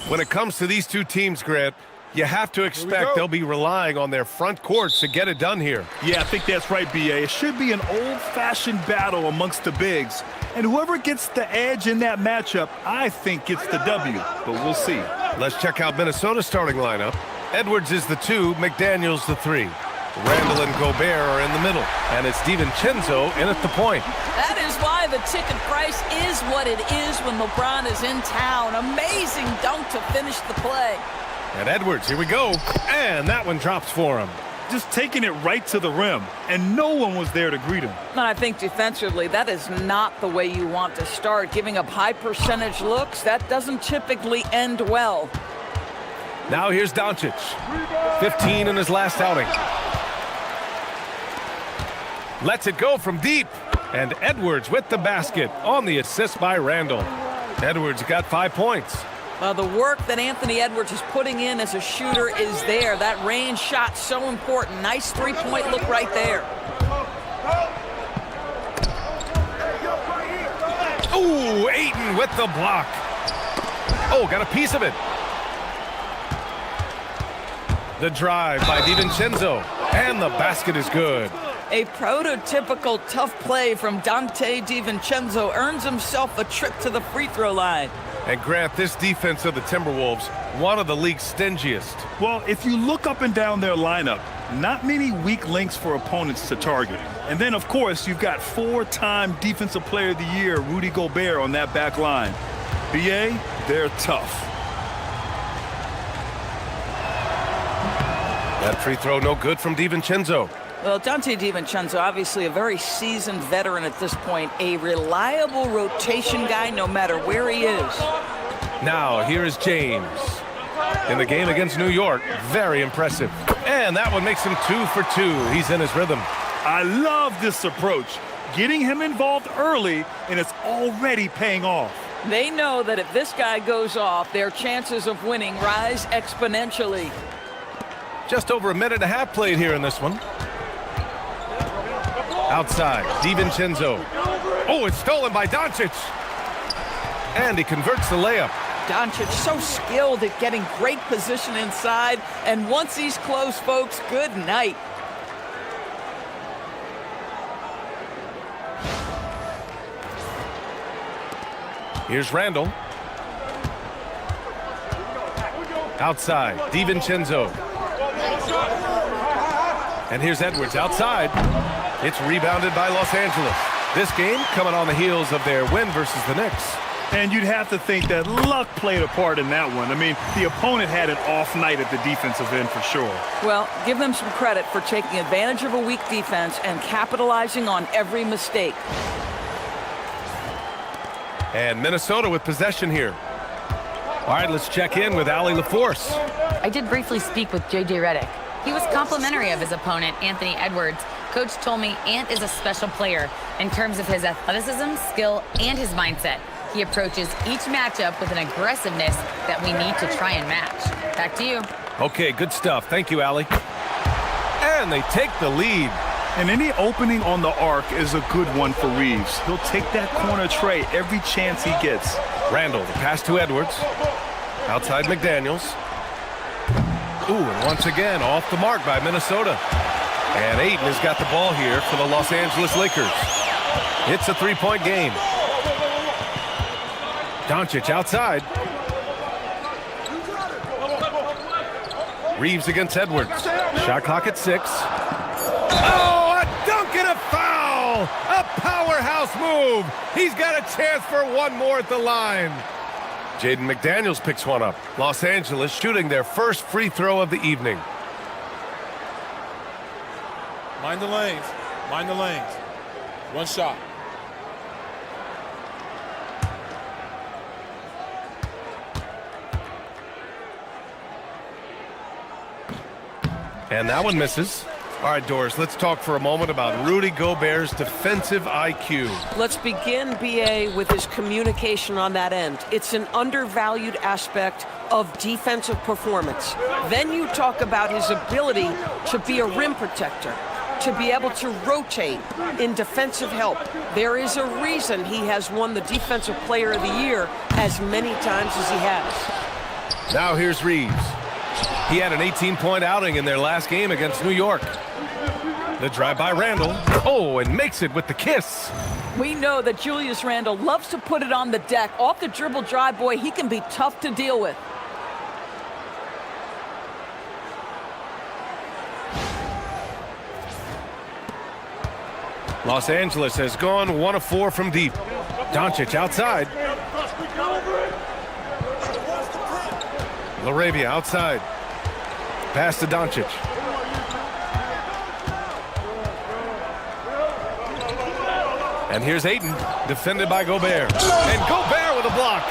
When it comes to these two teams, Grant, you have to expect they'll be relying on their front courts to get it done here. Yeah, I think that's right, B.A. It should be an old-fashioned battle amongst the bigs. And whoever gets the edge in that matchup, I think gets the W. But we'll see. Let's check out Minnesota's starting lineup. Edwards is the 2, McDaniels the 3. Randall and Gobert are in the middle, and it's DiVincenzo in at the point. That is why the ticket price is what it is when LeBron is in town. Amazing dunk to finish the play. And Edwards, here we go. And that one drops for him. Just taking it right to the rim, and no one was there to greet him. And I think defensively, that is not the way you want to start. Giving up high percentage looks, that doesn't typically end well. Now here's Doncic. 15 in his last outing. Lets it go from deep. And Edwards with the basket on the assist by Randall. Edwards got 5 points. The work that Anthony Edwards is putting in as a shooter is there. That range shot so important. Nice three-point look right there. Ooh, Ayton with the block. Oh, got a piece of it. The drive by DiVincenzo. And the basket is good. A prototypical tough play from Dante DiVincenzo earns himself a trip to the free throw line. And Grant, this defense of the Timberwolves, one of the league's stingiest. Well, if you look up and down their lineup, not many weak links for opponents to target. And then, of course, you've got 4-time Defensive Player of the Year, Rudy Gobert, on that back line. B.A., they're tough. That free throw no good from DiVincenzo. Well, Dante DiVincenzo, obviously a very seasoned veteran at this point, a reliable rotation guy no matter where he is. Now, here is James. In the game against New York, very impressive. And that one makes him 2 for 2. He's in his rhythm. I love this approach. Getting him involved early, and it's already paying off. They know that if this guy goes off, their chances of winning rise exponentially. Just over a minute and a half played here in this one. Outside, DiVincenzo. Oh, it's stolen by Doncic. And he converts the layup. Doncic so skilled at getting great position inside. And once he's close, folks, good night. Here's Randall. Outside, DiVincenzo. And here's Edwards outside. It's rebounded by Los Angeles. This game coming on the heels of their win versus the Knicks. And you'd have to think that luck played a part in that one. I mean, the opponent had an off night at the defensive end for sure. Well, give them some credit for taking advantage of a weak defense and capitalizing on every mistake. And Minnesota with possession here. All right, let's check in with Allie LaForce. I did briefly speak with J.J. Redick. He was complimentary of his opponent, Anthony Edwards. Coach told me Ant is a special player in terms of his athleticism, skill, and his mindset. He approaches each matchup with an aggressiveness that we need to try and match. Back to you. Okay, good stuff. Thank you, Allie. And they take the lead. And any opening on the arc is a good one for Reeves. He'll take that corner tray every chance he gets. Randall, the pass to Edwards. Outside McDaniels. Ooh, and once again, off the mark by Minnesota. And Ayton has got the ball here for the Los Angeles Lakers. It's a three-point game. Doncic outside. Reeves against Edwards. Shot clock at 6. Oh, a dunk and a foul! A powerhouse move! He's got a chance for one more at the line. Jaden McDaniels picks one up. Los Angeles shooting their first free throw of the evening. Mind the lanes. Mind the lanes. One shot. And that one misses. All right, Doris, let's talk for a moment about Rudy Gobert's defensive IQ. Let's begin, B.A., with his communication on that end. It's an undervalued aspect of defensive performance. Then you talk about his ability to be a rim protector, to be able to rotate in defensive help. There is a reason he has won the Defensive Player of the Year as many times as he has. Now here's Reeves. He had an 18-point outing in their last game against New York. The drive by Randall. Oh, and makes it with the kiss. We know that Julius Randle loves to put it on the deck. Off the dribble drive, boy, he can be tough to deal with. Los Angeles has gone 1 of 4 from deep. Doncic outside. LaRavia outside. Pass to Doncic. And here's Ayton, defended by Gobert. And Gobert with a block.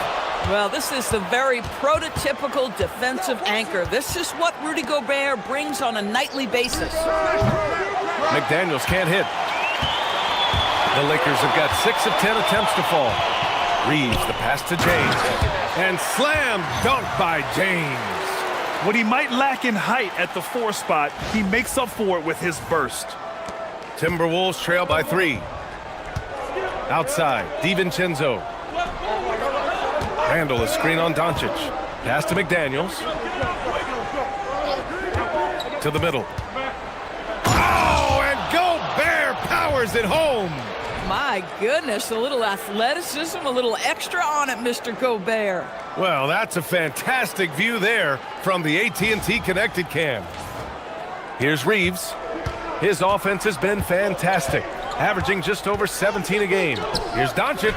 Well, this is the very prototypical defensive anchor. This is what Rudy Gobert brings on a nightly basis. McDaniels can't hit. The Lakers have got 6 of 10 attempts to fall. Reeves, the pass to James. And slam dunk by James. What he might lack in height at the 4 spot, he makes up for it with his burst. Timberwolves trail by 3. Outside, DiVincenzo. Randall, a screen on Doncic. Pass to McDaniels. To the middle. Oh, and Gobert powers it home. My goodness, a little athleticism, a little extra on it, Mr. Gobert. Well, that's a fantastic view there from the AT&T Connected Cam. Here's Reeves. His offense has been fantastic, averaging just over 17 a game. Here's Doncic.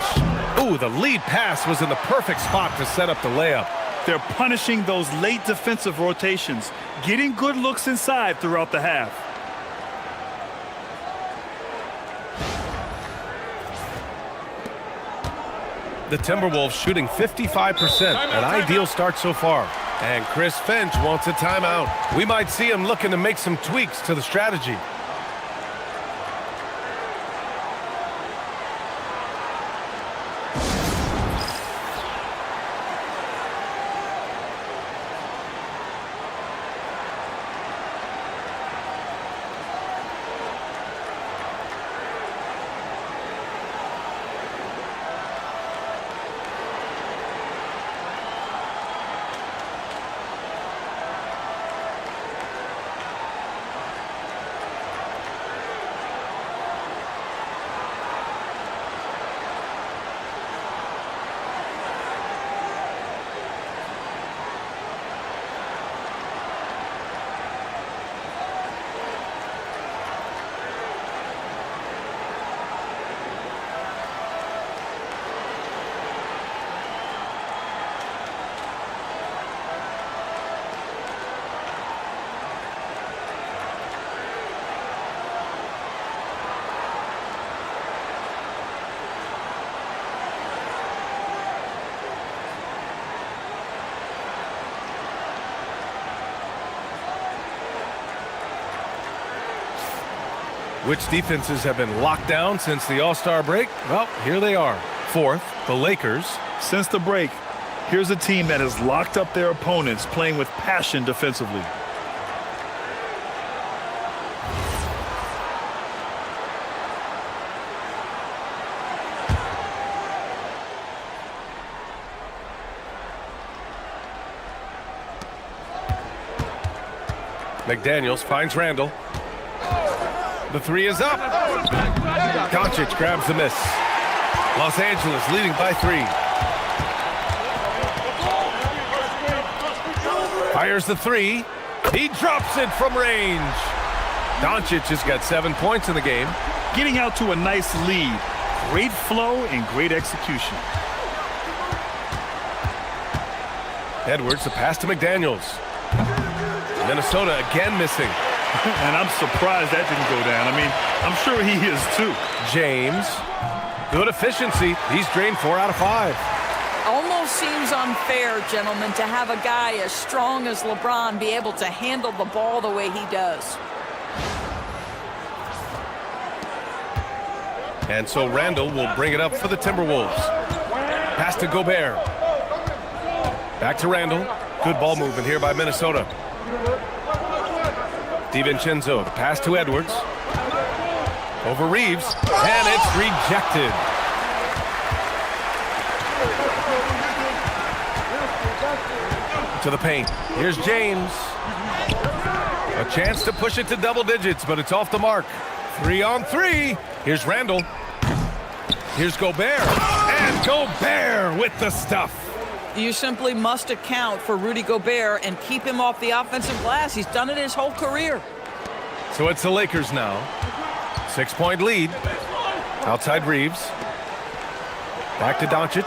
Ooh, the lead pass was in the perfect spot to set up the layup. They're punishing those late defensive rotations, getting good looks inside throughout the half. The Timberwolves shooting 55%, an ideal start so far. And Chris Finch wants a timeout. We might see him looking to make some tweaks to the strategy. Which defenses have been locked down since the All-Star break? Well, here they are. Fourth, the Lakers. Since the break, here's a team that has locked up their opponents, playing with passion defensively. McDaniels finds Randall. The 3 is up. Doncic grabs the miss. Los Angeles leading by 3. Fires the 3. He drops it from range. Doncic has got 7 points in the game. Getting out to a nice lead. Great flow and great execution. Edwards, the pass to McDaniels. Minnesota again missing. And I'm surprised that didn't go down. I mean, I'm sure he is too. James, good efficiency. He's drained 4 out of 5. Almost seems unfair, gentlemen, to have a guy as strong as LeBron be able to handle the ball the way he does. And so Randall will bring it up for the Timberwolves. Pass to Gobert. Back to Randall. Good ball movement here by Minnesota. DiVincenzo, the pass to Edwards. Over Reeves, and it's rejected. To the paint. Here's James. A chance to push it to double digits, but it's off the mark. 3 on 3. Here's Randall. Here's Gobert. And Gobert with the stuff. You simply must account for Rudy Gobert and keep him off the offensive glass. He's done it his whole career. So it's the Lakers now. 6-point lead. Outside Reeves. Back to Doncic.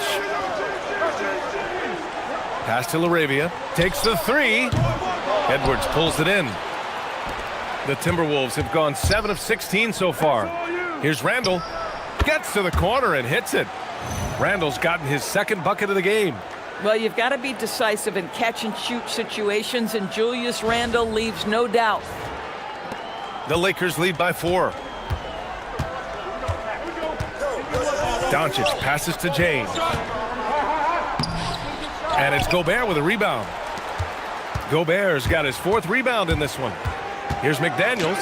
Pass to LaRavia. Takes the 3. Edwards pulls it in. The Timberwolves have gone 7 of 16 so far. Here's Randall. Gets to the corner and hits it. Randall's gotten his second bucket of the game. Well, you've got to be decisive in catch-and-shoot situations, and Julius Randle leaves no doubt. The Lakers lead by 4. Doncic passes to James. And it's Gobert with a rebound. Gobert's got his 4th rebound in this one. Here's McDaniels.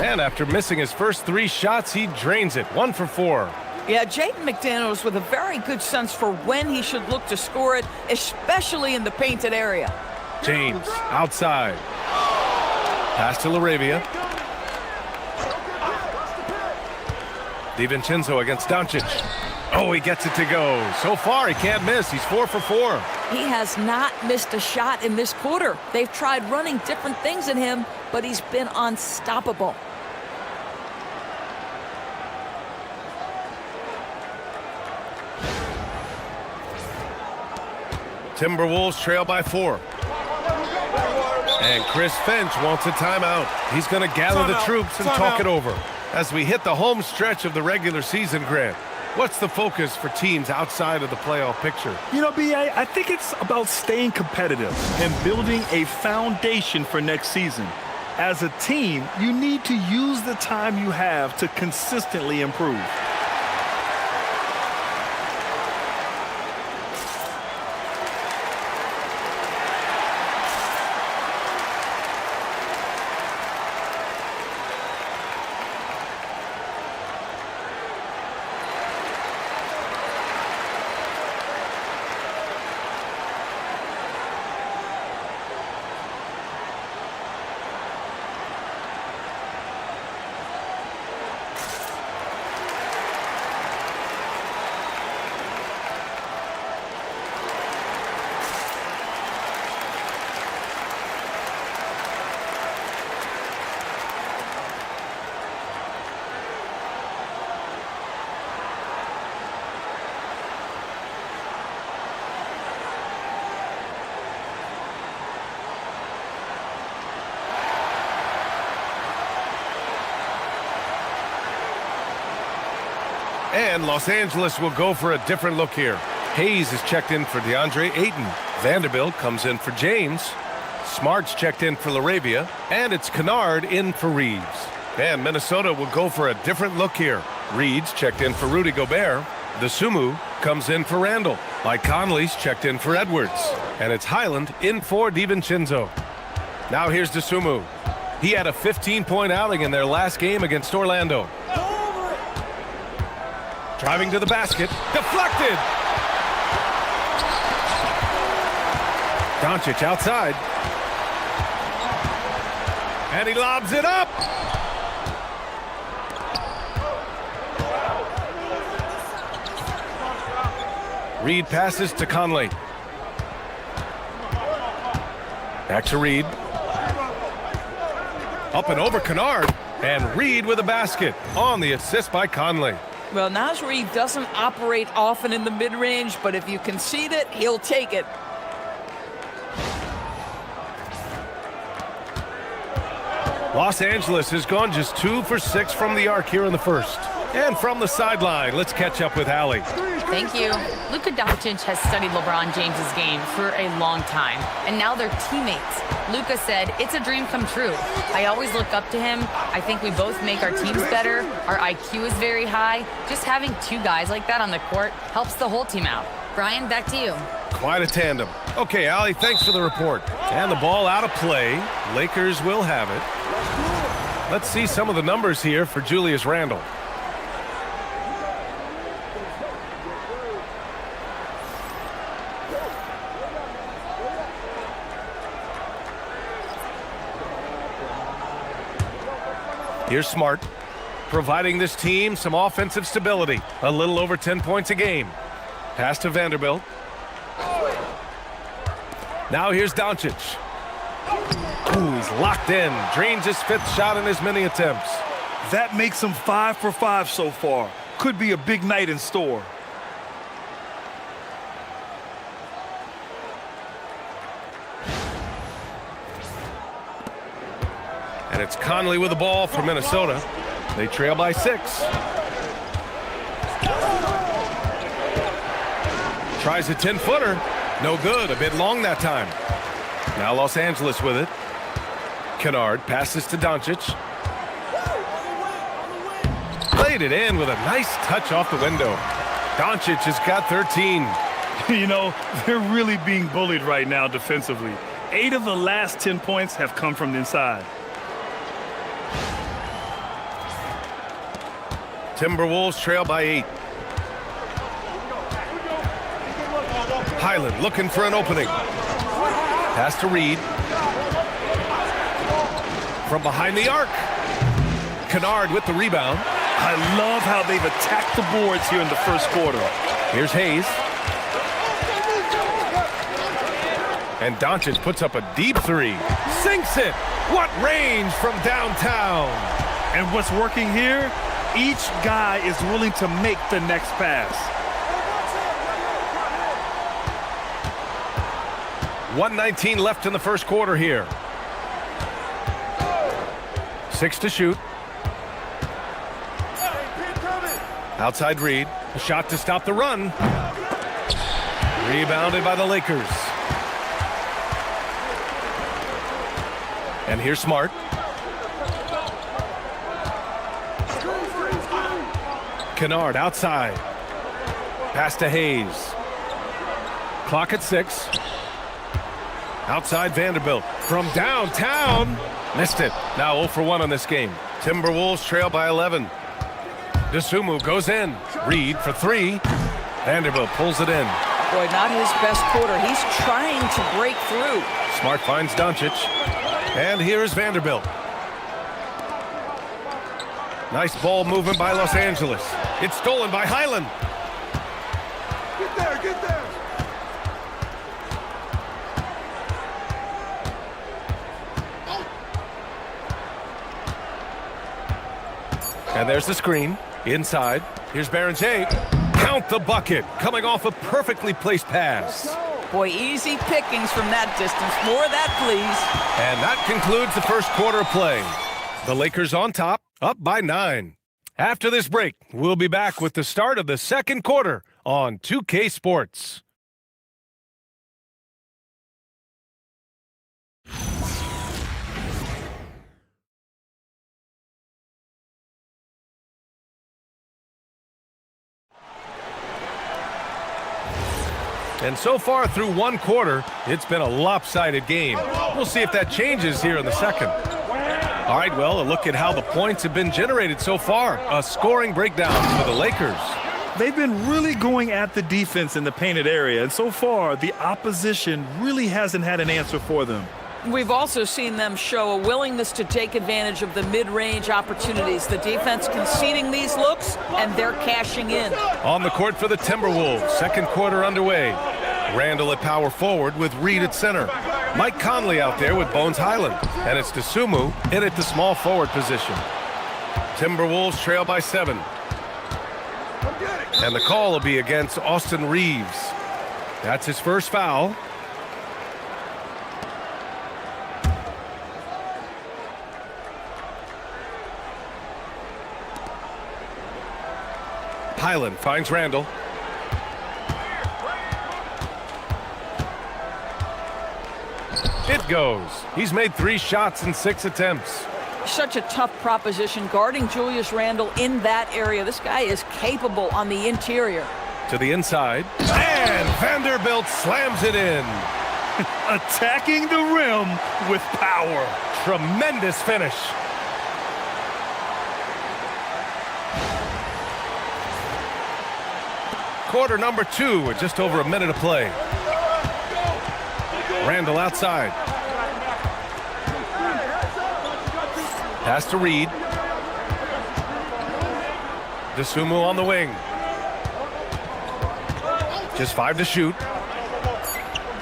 And after missing his first 3 shots, he drains it. 1 for 4. Yeah, Jaden McDaniels with a very good sense for when he should look to score it, especially in the painted area. James outside. Pass to LaRavia. DiVincenzo against Doncic. Oh, he gets it to go. So far, he can't miss. He's 4 for 4. He has not missed a shot in this quarter. They've tried running different things in him, but he's been unstoppable. Timberwolves trail by 4. And Chris Finch wants a timeout. He's going to gather the troops and talk it over. As we hit the home stretch of the regular season, Grant, what's the focus for teams outside of the playoff picture? You know, B.A., I think it's about staying competitive and building a foundation for next season. As a team, you need to use the time you have to consistently improve. And Los Angeles will go for a different look here. Hayes is checked in for DeAndre Ayton. Vanderbilt comes in for James. Smart's checked in for LaRavia. And it's Kennard in for Reeves. And Minnesota will go for a different look here. Reed's checked in for Rudy Gobert. Dosunmu comes in for Randall. Mike Conley's checked in for Edwards. And it's Highland in for DiVincenzo. Now here's Dosunmu. He had a 15-point outing in their last game against Orlando. Driving to the basket. Deflected. Doncic outside. And he lobs it up. Reed passes to Conley. Back to Reed. Up and over Kennard. And Reed with a basket on the assist by Conley. Well, Naz Reid doesn't operate often in the mid-range, but if you concede it, he'll take it. Los Angeles has gone just 2 for 6 from the arc here in the first. And from the sideline, let's catch up with Allie. Thank you. Luka Doncic has studied LeBron James's game for a long time, and now they're teammates. Luka said, "It's a dream come true. I always look up to him. I think we both make our teams better. Our IQ is very high. Just having 2 guys like that on the court helps the whole team out." Brian, back to you. Quite a tandem. Okay, Allie, thanks for the report. And the ball out of play. Lakers will have it. Let's see some of the numbers here for Julius Randle. Here's Smart, providing this team some offensive stability. A little over 10 points a game. Pass to Vanderbilt. Now here's Doncic. Ooh, he's locked in. Drains his 5th shot in as many attempts. That makes him 5 for 5 so far. Could be a big night in store. And it's Conley with the ball for Minnesota. They trail by 6. Tries a 10-footer. No good. A bit long that time. Now Los Angeles with it. Kennard passes to Doncic. Played it in with a nice touch off the window. Doncic has got 13. You know, they're really being bullied right now defensively. 8 of the last 10 points have come from the inside. Timberwolves trail by 8. Highland looking for an opening. Pass to Reed. From behind the arc. Kennard with the rebound. I love how they've attacked the boards here in the first quarter. Here's Hayes. And Doncic puts up a deep 3. Sinks it. What range from downtown. And what's working here? Each guy is willing to make the next pass. 1:19 left in the first quarter here. 6 to shoot. Outside Reed. A shot to stop the run. Rebounded by the Lakers. And here's Smart. Kennard outside. Pass to Hayes. Clock at 6. Outside Vanderbilt. From downtown. Missed it. Now 0 for 1 on this game. Timberwolves trail by 11. Dosunmu goes in. Reed for 3. Vanderbilt pulls it in. Boy, not his best quarter. He's trying to break through. Smart finds Doncic. And here's Vanderbilt. Nice ball movement by Los Angeles. It's stolen by Highland. Get there, get there. And there's the screen. Inside. Here's Barron-J. Count the bucket. Coming off a perfectly placed pass. Boy, easy pickings from that distance. More of that, please. And that concludes the first quarter of play. The Lakers on top, up by 9. After this break, we'll be back with the start of the second quarter on 2K Sports. And so far through one quarter, it's been a lopsided game. We'll see if that changes here in the second. All right, well, a look at how the points have been generated so far. A scoring breakdown for the Lakers. They've been really going at the defense in the painted area, and so far, the opposition really hasn't had an answer for them. We've also seen them show a willingness to take advantage of the mid-range opportunities. The defense conceding these looks, and they're cashing in. On the court for the Timberwolves, second quarter underway. Randall at power forward with Reed at center. Mike Conley out there with Bones Highland. And it's Dosunmu in at the small forward position. Timberwolves trail by 7. And the call will be against Austin Reeves. That's his first foul. Highland finds Randall. It goes. He's made 3 shots in 6 attempts. Such a tough proposition guarding Julius Randle in that area. This guy is capable on the interior. To the inside. And Vanderbilt slams it in. Attacking the rim with power. Tremendous finish. Quarter number 2 with just over a minute of play. Randall outside. Pass to Reed. DeSumo on the wing. Just 5 to shoot.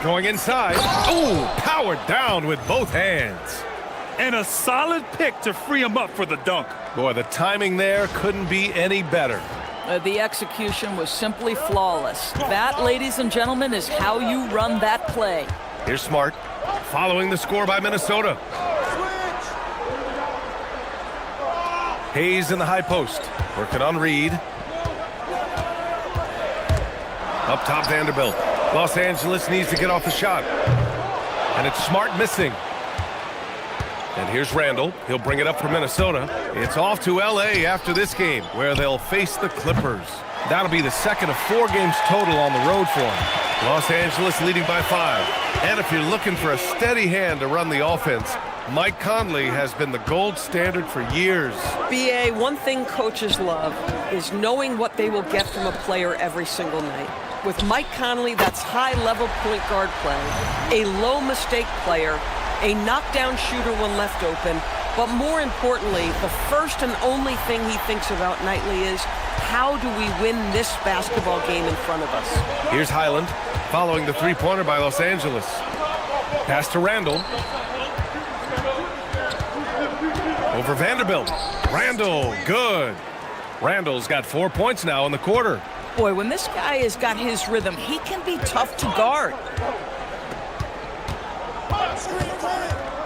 Going inside. Oh, powered down with both hands. And a solid pick to free him up for the dunk. Boy, the timing there couldn't be any better. The execution was simply flawless. That, ladies and gentlemen, is how you run that play. Here's Smart, following the score by Minnesota. Hayes in the high post, working on Reed. Up top, Vanderbilt. Los Angeles needs to get off the shot. And it's Smart missing. And here's Randall. He'll bring it up for Minnesota. It's off to L.A. after this game, where they'll face the Clippers. That'll be the second of 4 games total on the road for them. Los Angeles leading by 5. And if you're looking for a steady hand to run the offense, Mike Conley has been the gold standard for years. BA, one thing coaches love is knowing what they will get from a player every single night. With Mike Conley, that's high-level point guard play, a low-mistake player, a knockdown shooter when left open, but more importantly, the first and only thing he thinks about nightly is, how do we win this basketball game in front of us? Here's Highland, following the three-pointer by Los Angeles. Pass to Randall. Over Vanderbilt. Randall, good. Randall's got 4 points now in the quarter. Boy, when this guy has got his rhythm, he can be tough to guard.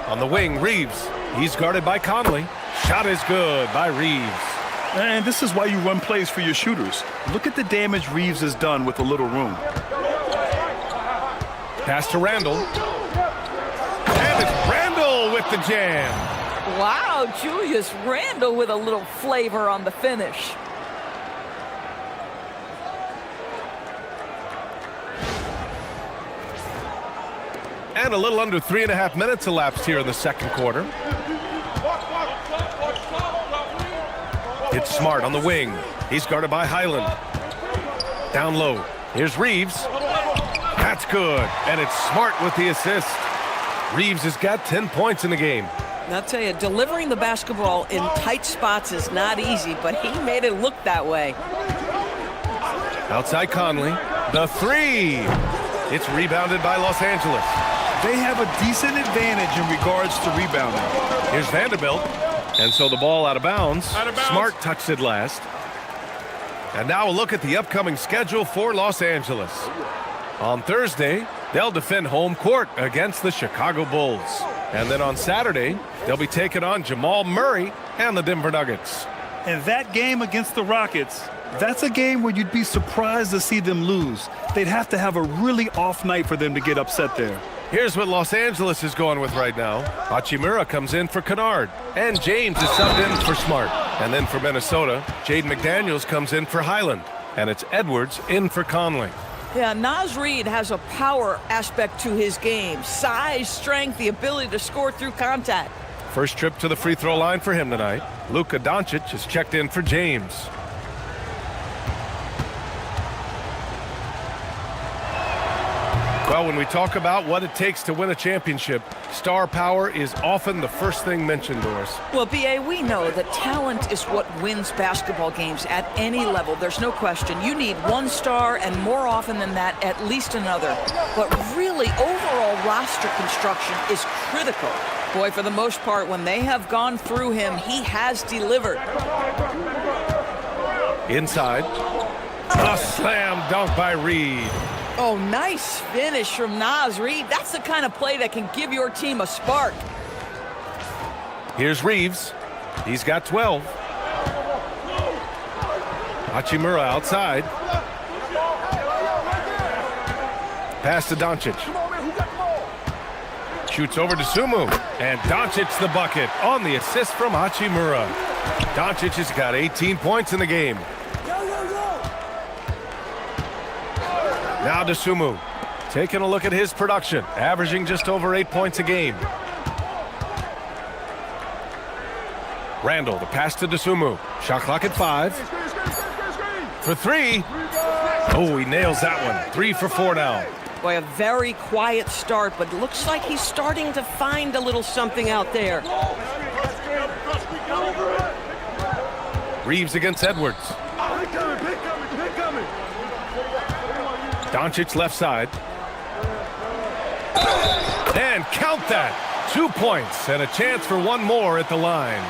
On the wing, Reeves. He's guarded by Conley. Shot is good by Reeves. And this is why you run plays for your shooters. Look at the damage Reeves has done with a little room. Pass to Randall. And it's Randall with the jam. Wow, Julius Randle with a little flavor on the finish. And a little under 3.5 minutes elapsed here in the second quarter. It's Smart on the wing. He's guarded by Highland. Down low. Here's Reeves. That's good. And it's Smart with the assist. Reeves has got 10 points in the game. And I'll tell you, delivering the basketball in tight spots is not easy, but he made it look that way. Outside Conley. The three. It's rebounded by Los Angeles. They have a decent advantage in regards to rebounding. Here's Vanderbilt. And so the ball out of bounds. Out of bounds. Smart touched it last. And now a look at the upcoming schedule for Los Angeles. On Thursday, they'll defend home court against the Chicago Bulls. And then on Saturday, they'll be taking on Jamal Murray and the Denver Nuggets. And that game against the Rockets, that's a game where you'd be surprised to see them lose. They'd have to have a really off night for them to get upset there. Here's what Los Angeles is going with right now. Hachimura comes in for Kennard. And James is subbed in for Smart. And then for Minnesota, Jaden McDaniels comes in for Highland. And it's Edwards in for Conley. Yeah, Naz Reid has a power aspect to his game. Size, strength, the ability to score through contact. First trip to the free throw line for him tonight. Luka Doncic is checked in for James. Well, when we talk about what it takes to win a championship, star power is often the first thing mentioned, Doris. Well, B.A., we know that talent is what wins basketball games at any level. There's no question. You need one star, and more often than that, at least another. But really, overall roster construction is critical. Boy, for the most part, when they have gone through him, he has delivered. Inside. A slam dunk by Reed. Oh, nice finish from Naz Reid. That's the kind of play that can give your team a spark. Here's Reeves. He's got 12. Hachimura outside. Pass to Doncic. Shoots over to Sumu. And Doncic the bucket on the assist from Hachimura. Doncic has got 18 points in the game. Now to Sumu. Taking a look at his production, averaging just over 8 points a game. Randall, the pass to DeSumo. Shot clock at 5. For 3. Oh, he nails that one. 3 for 4 now. Boy, a very quiet start, but looks like he's starting to find a little something out there. Reeves against Edwards. Doncic left side. And count that. 2 points and a chance for one more at the line.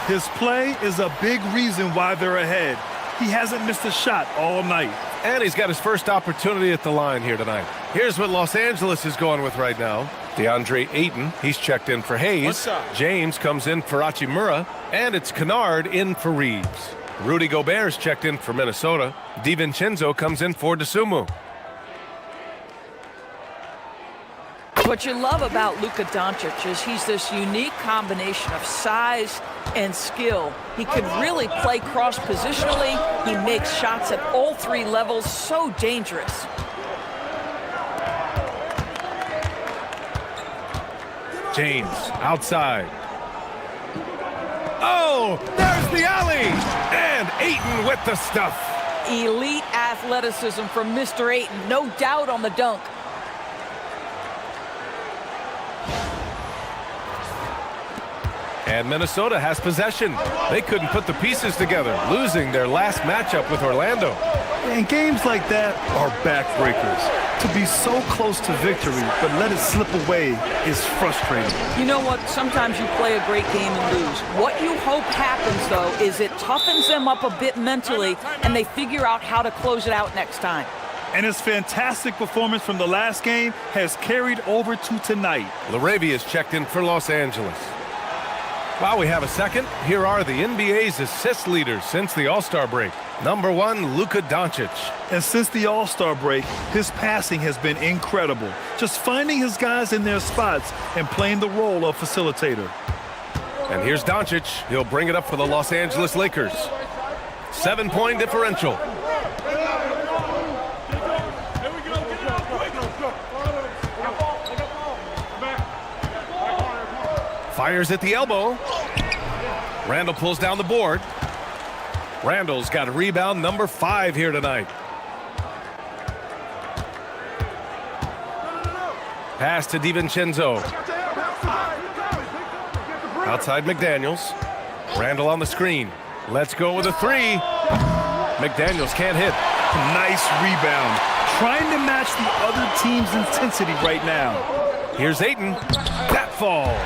His play is a big reason why they're ahead. He hasn't missed a shot all night. And he's got his first opportunity at the line here tonight. Here's what Los Angeles is going with right now. DeAndre Ayton, he's checked in for Hayes. James comes in for Hachimura. And it's Kennard in for Reeves. Rudy Gobert's checked in for Minnesota. DiVincenzo comes in for DeSumo. What you love about Luka Doncic is he's this unique combination of size and skill. He could really play cross-positionally. He makes shots at all 3 levels, so dangerous. James outside. Oh, there's the alley! And Ayton with the stuff. Elite athleticism from Mr. Ayton, no doubt on the dunk. And Minnesota has possession. They couldn't put the pieces together, losing their last matchup with Orlando. And games like that are backbreakers. To be so close to victory, but let it slip away is frustrating. You know what? Sometimes you play a great game and lose. What you hope happens, though, is it toughens them up a bit mentally, and they figure out how to close it out next time. And his fantastic performance from the last game has carried over to tonight. LaRavia's checked in for Los Angeles. While we have a second, here are the NBA's assist leaders since the All-Star break. Number 1, Luka Doncic. And since the All-Star break, his passing has been incredible. Just finding his guys in their spots and playing the role of facilitator. And here's Doncic. He'll bring it up for the Los Angeles Lakers. 7-point differential. Fires at the elbow. Randall pulls down the board. Randall's got a rebound number 5 here tonight. Pass to DiVincenzo. Outside McDaniels. Randall on the screen. Let's go with a 3. McDaniels can't hit. Nice rebound. Trying to match the other team's intensity right now. Here's Ayton. That falls.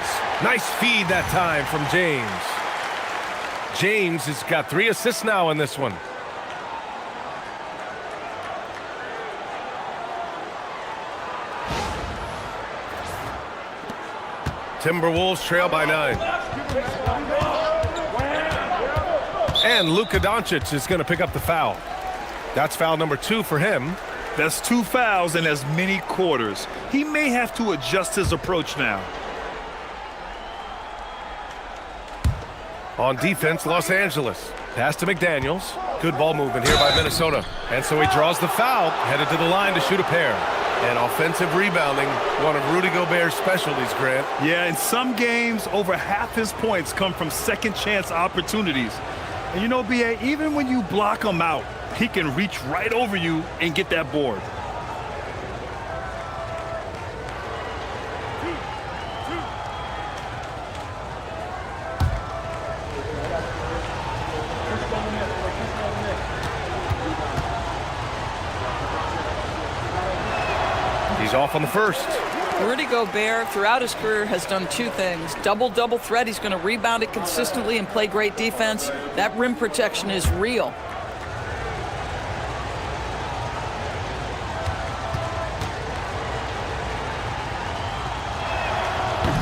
Nice feed that time from James. James has got 3 assists now in this one. Timberwolves trail by 9. And Luka Doncic is going to pick up the foul. That's foul number 2 for him. That's 2 fouls in as many quarters. He may have to adjust his approach now. On defense, Los Angeles. Pass to McDaniels. Good ball movement here by Minnesota. And so he draws the foul, headed to the line to shoot a pair. And offensive rebounding, one of Rudy Gobert's specialties, Grant. Yeah, in some games, over half his points come from second chance opportunities. And you know, B.A., even when you block him out, he can reach right over you and get that board. He's off on the first. Rudy Gobert, throughout his career, has done 2 things. Double-double threat. He's going to rebound it consistently and play great defense. That rim protection is real.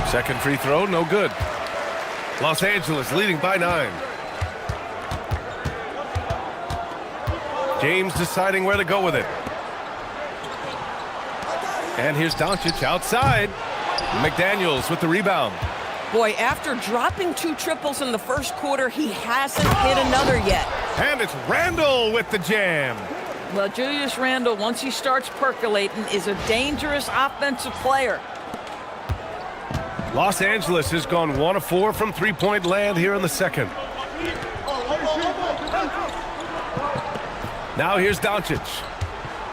Second free throw, no good. Los Angeles leading by 9. James deciding where to go with it. And here's Doncic outside. McDaniels with the rebound. Boy, after dropping 2 triples in the first quarter, he hasn't hit another yet. And it's Randall with the jam. Well, Julius Randle, once he starts percolating, is a dangerous offensive player. Los Angeles has gone 1 of 4 from three-point land here in the second. Now here's Doncic.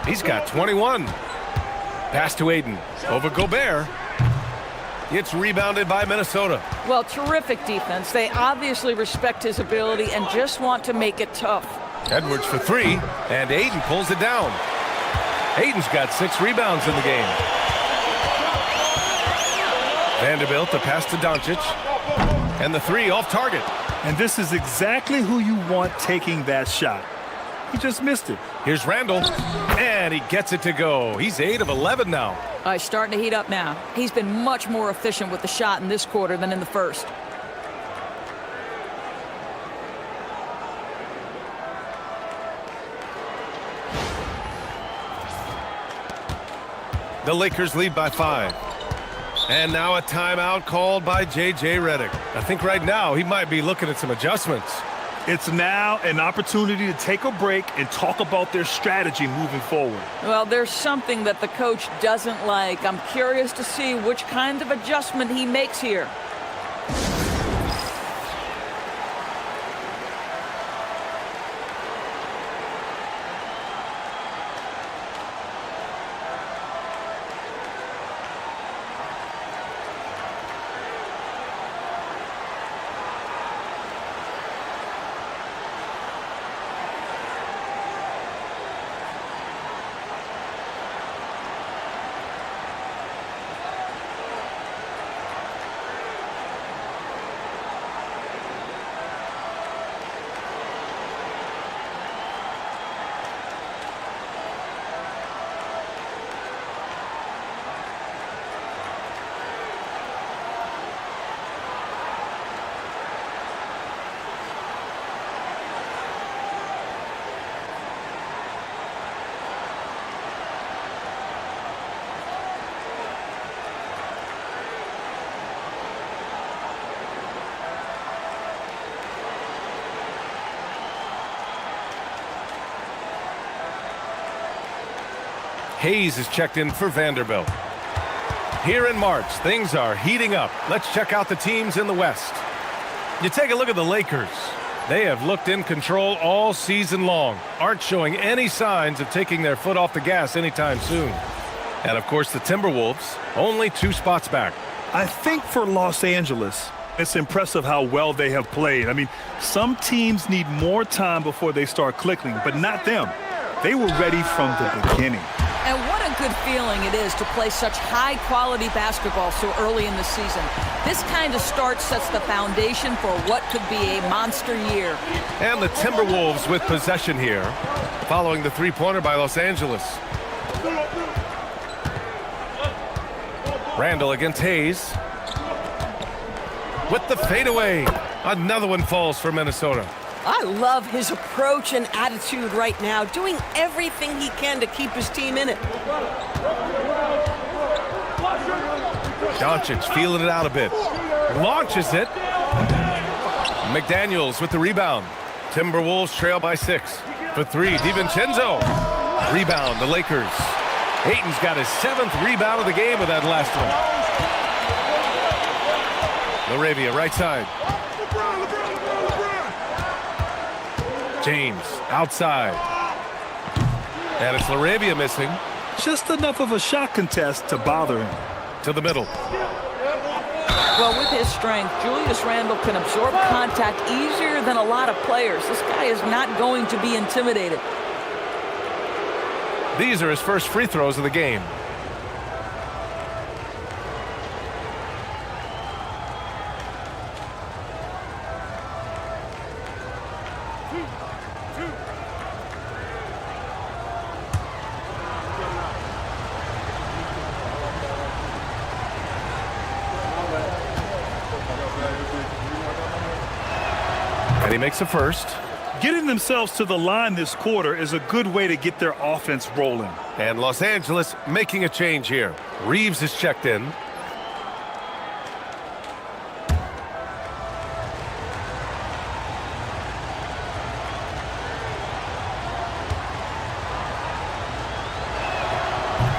He's got 21. Pass to Ayton. Over Gobert. It's rebounded by Minnesota. Well, terrific defense. They obviously respect his ability and just want to make it tough. Edwards for 3, and Ayton pulls it down. Ayton's got 6 rebounds in the game. Vanderbilt to pass to Doncic. And the 3 off target. And this is exactly who you want taking that shot. He just missed it. Here's Randall. And he gets it to go. He's 8 of 11 now. He's starting to heat up now. He's been much more efficient with the shot in this quarter than in the first. The Lakers lead by 5. And now a timeout called by J.J. Redick. I think right now he might be looking at some adjustments. It's now an opportunity to take a break and talk about their strategy moving forward. Well, there's something that the coach doesn't like. I'm curious to see which kind of adjustment he makes here. Hayes is checked in for Vanderbilt. Here in March, things are heating up. Let's check out the teams in the West. You take a look at the Lakers. They have looked in control all season long, aren't showing any signs of taking their foot off the gas anytime soon. And of course, the Timberwolves, only 2 spots back. I think for Los Angeles, it's impressive how well they have played. I mean, some teams need more time before they start clicking, but not them. They were ready from the beginning. And what a good feeling it is to play such high-quality basketball so early in the season. This kind of start sets the foundation for what could be a monster year. And the Timberwolves with possession here, following the three-pointer by Los Angeles. Randall against Hayes. With the fadeaway. Another one falls for Minnesota. I love his approach and attitude right now, doing everything he can to keep his team in it. Doncic feeling it out a bit. Launches it. McDaniels with the rebound. Timberwolves trail by 6. For 3, DiVincenzo. Rebound, the Lakers. Ayton's got his 7th rebound of the game with that last one. LaRavia, right side. James, outside. And it's LaRavia missing. Just enough of a shot contest to bother him. To the middle. Well, with his strength, Julius Randle can absorb contact easier than a lot of players. This guy is not going to be intimidated. These are his first free throws of the game. And he makes a first. Getting themselves to the line this quarter is a good way to get their offense rolling. And Los Angeles making a change here. Reeves is checked in.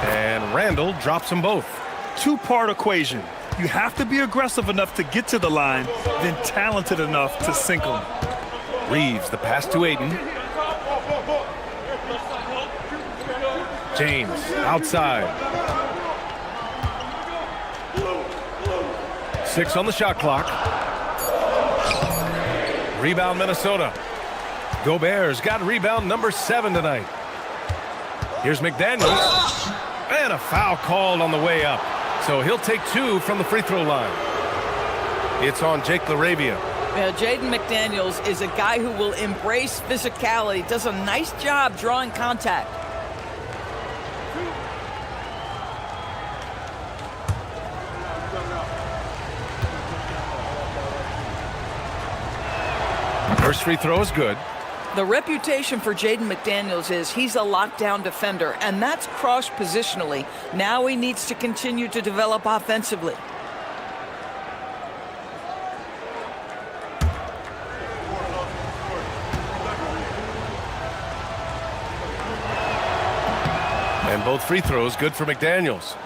And Randall drops them both. 2-part equation. You have to be aggressive enough to get to the line, then talented enough to sink them. Reeves, the pass to Ayton. James, outside. 6 on the shot clock. Rebound, Minnesota. Gobert's got rebound number 7 tonight. Here's McDaniels. And a foul called on the way up. So he'll take 2 from the free throw line. It's on Jake LaRavia. Yeah, Jaden McDaniels is a guy who will embrace physicality, does a nice job drawing contact. First free throw is good. The reputation for Jaden McDaniels is he's a lockdown defender, and that's cross-positionally. Now he needs to continue to develop offensively. And both free throws good for McDaniels.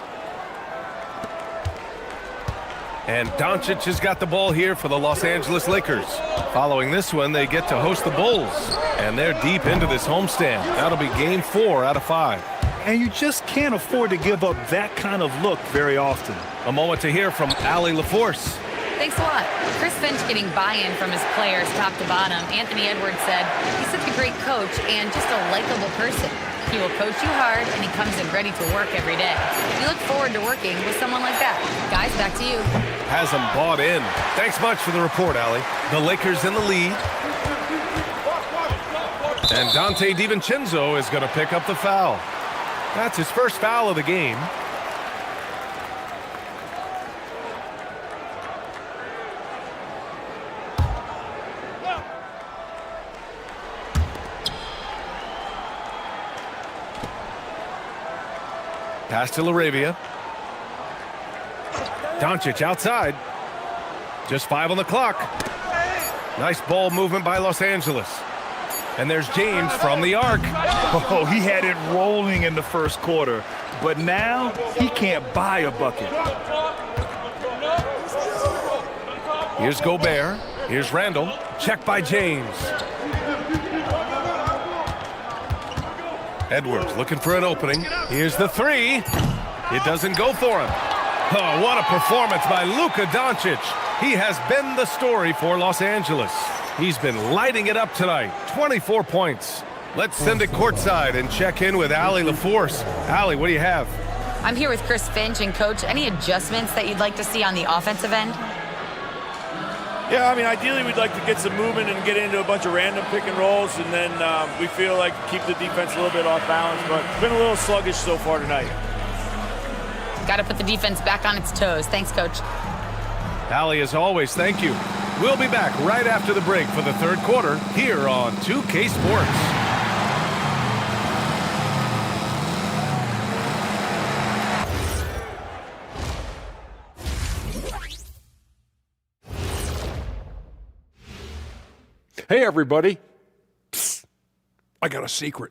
And Doncic has got the ball here for the Los Angeles Lakers. Following this one, they get to host the Bulls. And they're deep into this homestand. That'll be game 4 out of 5. And you just can't afford to give up that kind of look very often. A moment to hear from Allie LaForce. Thanks a lot. Chris Finch getting buy-in from his players top to bottom. Anthony Edwards said he's such a great coach and just a likable person. He will coach you hard, and he comes in ready to work every day. We look forward to working with someone like that. Guys, back to you. Has them bought in. Thanks much for the report, Allie. The Lakers in the lead. And Dante DiVincenzo is going to pick up the foul. That's his first foul of the game. Pass to LaRavia. Doncic outside. Just 5 on the clock. Nice ball movement by Los Angeles. And there's James from the arc. Oh, he had it rolling in the first quarter, but now he can't buy a bucket. Here's Gobert. Here's Randall. Check by James. Edwards looking for an opening. Here's the 3. It doesn't go for him. Oh, what a performance by Luka Doncic. He has been the story for Los Angeles. He's been lighting it up tonight. 24 points. Let's send it courtside and check in with Allie LaForce. Allie, what do you have? I'm here with Chris Finch. And, Coach, any adjustments that you'd like to see on the offensive end? Yeah, I mean, ideally we'd like to get some movement and get into a bunch of random pick and rolls, and then we feel like keep the defense a little bit off balance, but it's been a little sluggish so far tonight. Got to put the defense back on its toes. Thanks, Coach. Allie, as always, thank you. We'll be back right after the break for the third quarter here on 2K Sports. Hey, everybody. Psst. I got a secret.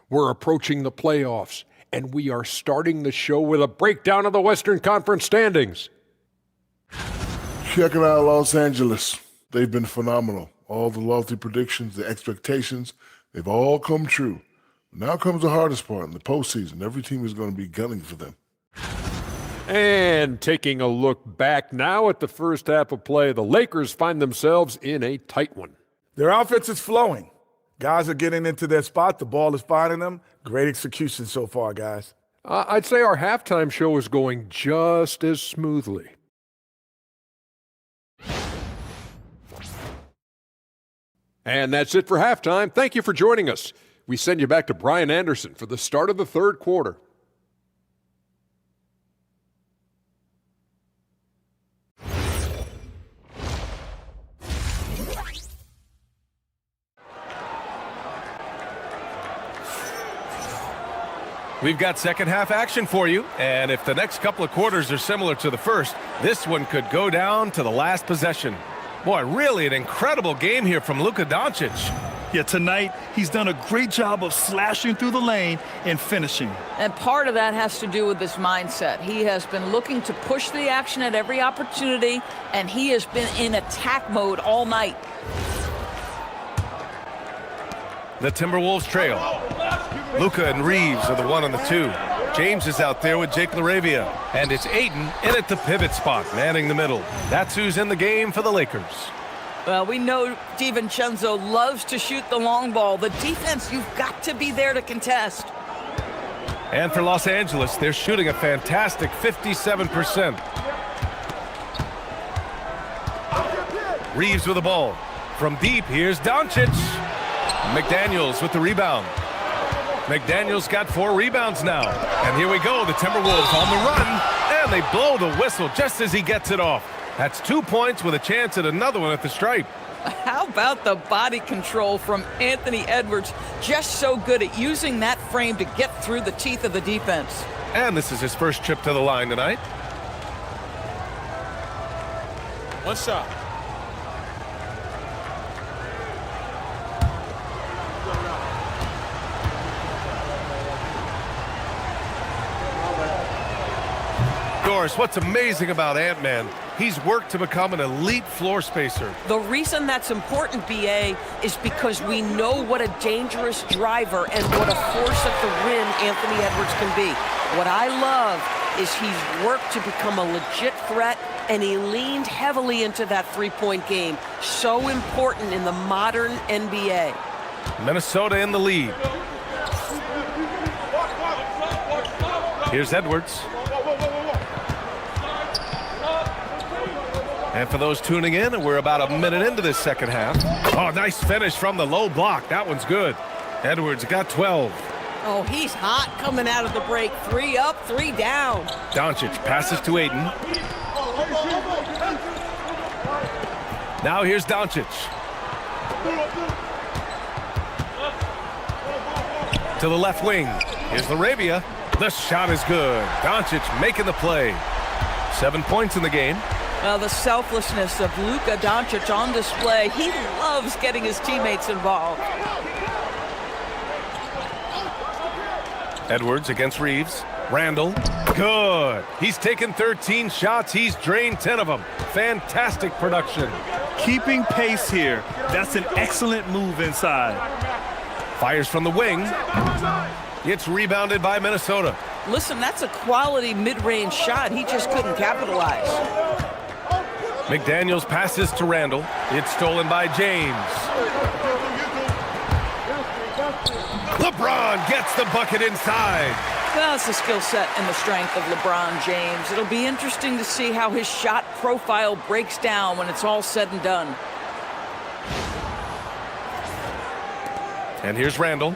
We're approaching the playoffs, and we are starting the show with a breakdown of the Western Conference standings. Check it out, Los Angeles. They've been phenomenal. All the lofty predictions, the expectations, they've all come true. Now comes the hardest part in the postseason. Every team is going to be gunning for them. And taking a look back now at the first half of play, the Lakers find themselves in a tight one. Their offense is flowing. Guys are getting into their spot. The ball is finding them. Great execution so far, guys. I'd say our halftime show is going just as smoothly. And that's it for halftime. Thank you for joining us. We send you back to Brian Anderson for the start of the third quarter. We've got second half action for you, and if the next couple of quarters are similar to the first, this one could go down to the last possession. Boy, really an incredible game here from Luka Doncic. Yeah, tonight he's done a great job of slashing through the lane and finishing. And part of that has to do with his mindset. He has been looking to push the action at every opportunity, and he has been in attack mode all night. The Timberwolves trail. Luka and Reeves are the 1 and the 2. James is out there with Jake LaRavia. And it's Ayton in at the pivot spot, manning the middle. That's who's in the game for the Lakers. Well, we know DiVincenzo loves to shoot the long ball. The defense, you've got to be there to contest. And for Los Angeles, they're shooting a fantastic 57%. Reeves with the ball. From deep, here's Doncic. McDaniels with the rebound. McDaniels got 4 rebounds now. And here we go, the Timberwolves on the run. And they blow the whistle just as he gets it off. That's 2 points with a chance at another one at the stripe. How about the body control from Anthony Edwards? Just so good at using that frame to get through the teeth of the defense. And this is his first trip to the line tonight. One shot. Doris, what's amazing about Ant-Man, he's worked to become an elite floor spacer. The reason that's important, BA, is because we know what a dangerous driver and what a force at the rim Anthony Edwards can be. What I love is he's worked to become a legit threat, and he leaned heavily into that three-point game. So important in the modern NBA. Minnesota in the lead. Here's Edwards. And for those tuning in, we're about a minute into this second half. Oh, nice finish from the low block. That one's good. Edwards got 12. Oh, he's hot coming out of the break. 3 up, 3 down. Doncic passes to Ayton. Now here's Doncic. To the left wing. Here's Laravia. The shot is good. Doncic making the play. 7 points in the game. Well, the selflessness of Luka Doncic on display. He loves getting his teammates involved. Edwards against Reeves. Randall. Good. He's taken 13 shots. He's drained 10 of them. Fantastic production. Keeping pace here. That's an excellent move inside. Fires from the wing. It's rebounded by Minnesota. Listen, that's a quality mid-range shot. He just couldn't capitalize. McDaniels passes to Randall. It's stolen by James. LeBron gets the bucket inside. Well, it's the skill set and the strength of LeBron James. It'll be interesting to see how his shot profile breaks down when it's all said and done. And here's Randall.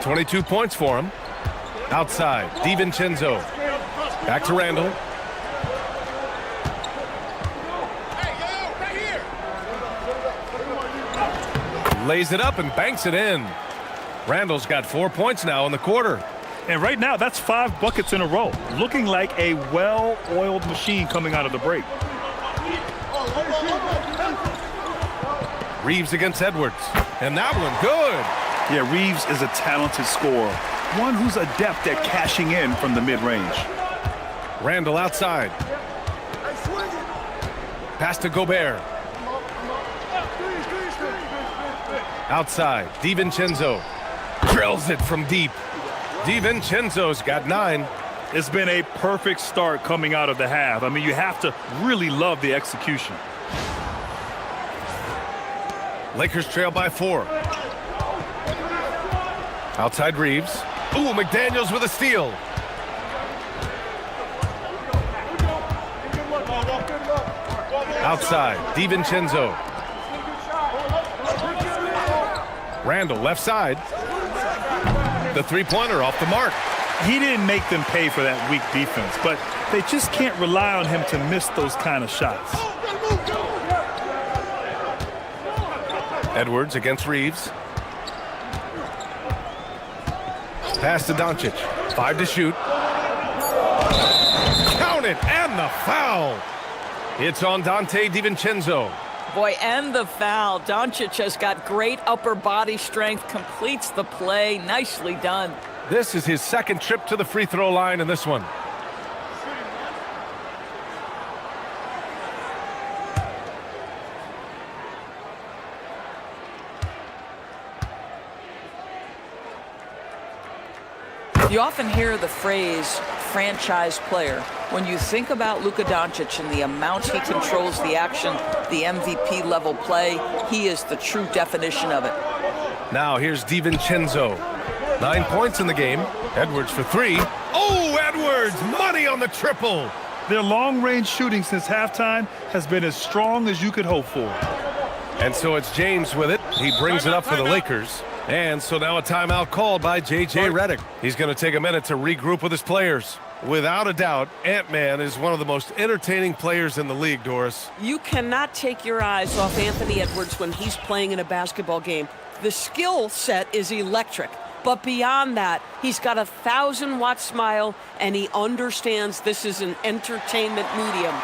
22 points for him. Outside, DiVincenzo. Back to Randall. Lays it up and banks it in. Randall's got 4 points now in the quarter. And right now, that's 5 buckets in a row. Looking like a well-oiled machine coming out of the break. Reeves against Edwards. And that one, good. Yeah, Reeves is a talented scorer. One who's adept at cashing in from the mid-range. Randall outside. Pass to Gobert. Outside, DiVincenzo drills it from deep. DiVincenzo's got 9. It's been a perfect start coming out of the half. I mean, you have to really love the execution. Lakers trail by 4. Outside Reeves. Ooh, McDaniels with a steal. Outside, DiVincenzo. Randall, left side. The three-pointer off the mark. He didn't make them pay for that weak defense, but they just can't rely on him to miss those kind of shots. Edwards against Reeves. Pass to Doncic. 5 to shoot. Count it, and the foul. It's on Dante DiVincenzo. Boy, and the foul. Doncic has got great upper body strength, completes the play. Nicely done. This is his second trip to the free throw line in this one. You often hear the phrase franchise player. When you think about Luka Doncic and the amount he controls the action, the MVP level play, he is the true definition of it. Now here's DiVincenzo. 9 points in the game. Edwards for three. Oh, Edwards, money on the triple. Their long-range shooting since halftime has been as strong as you could hope for. And so it's James with it. He brings it up for the Lakers. And so now a timeout called by J.J. Redick. He's going to take a minute to regroup with his players. Without a doubt, Ant-Man is one of the most entertaining players in the league, Doris. You cannot take your eyes off Anthony Edwards when he's playing in a basketball game. The skill set is electric. But beyond that, he's got a 1,000-watt smile, and he understands this is an entertainment medium.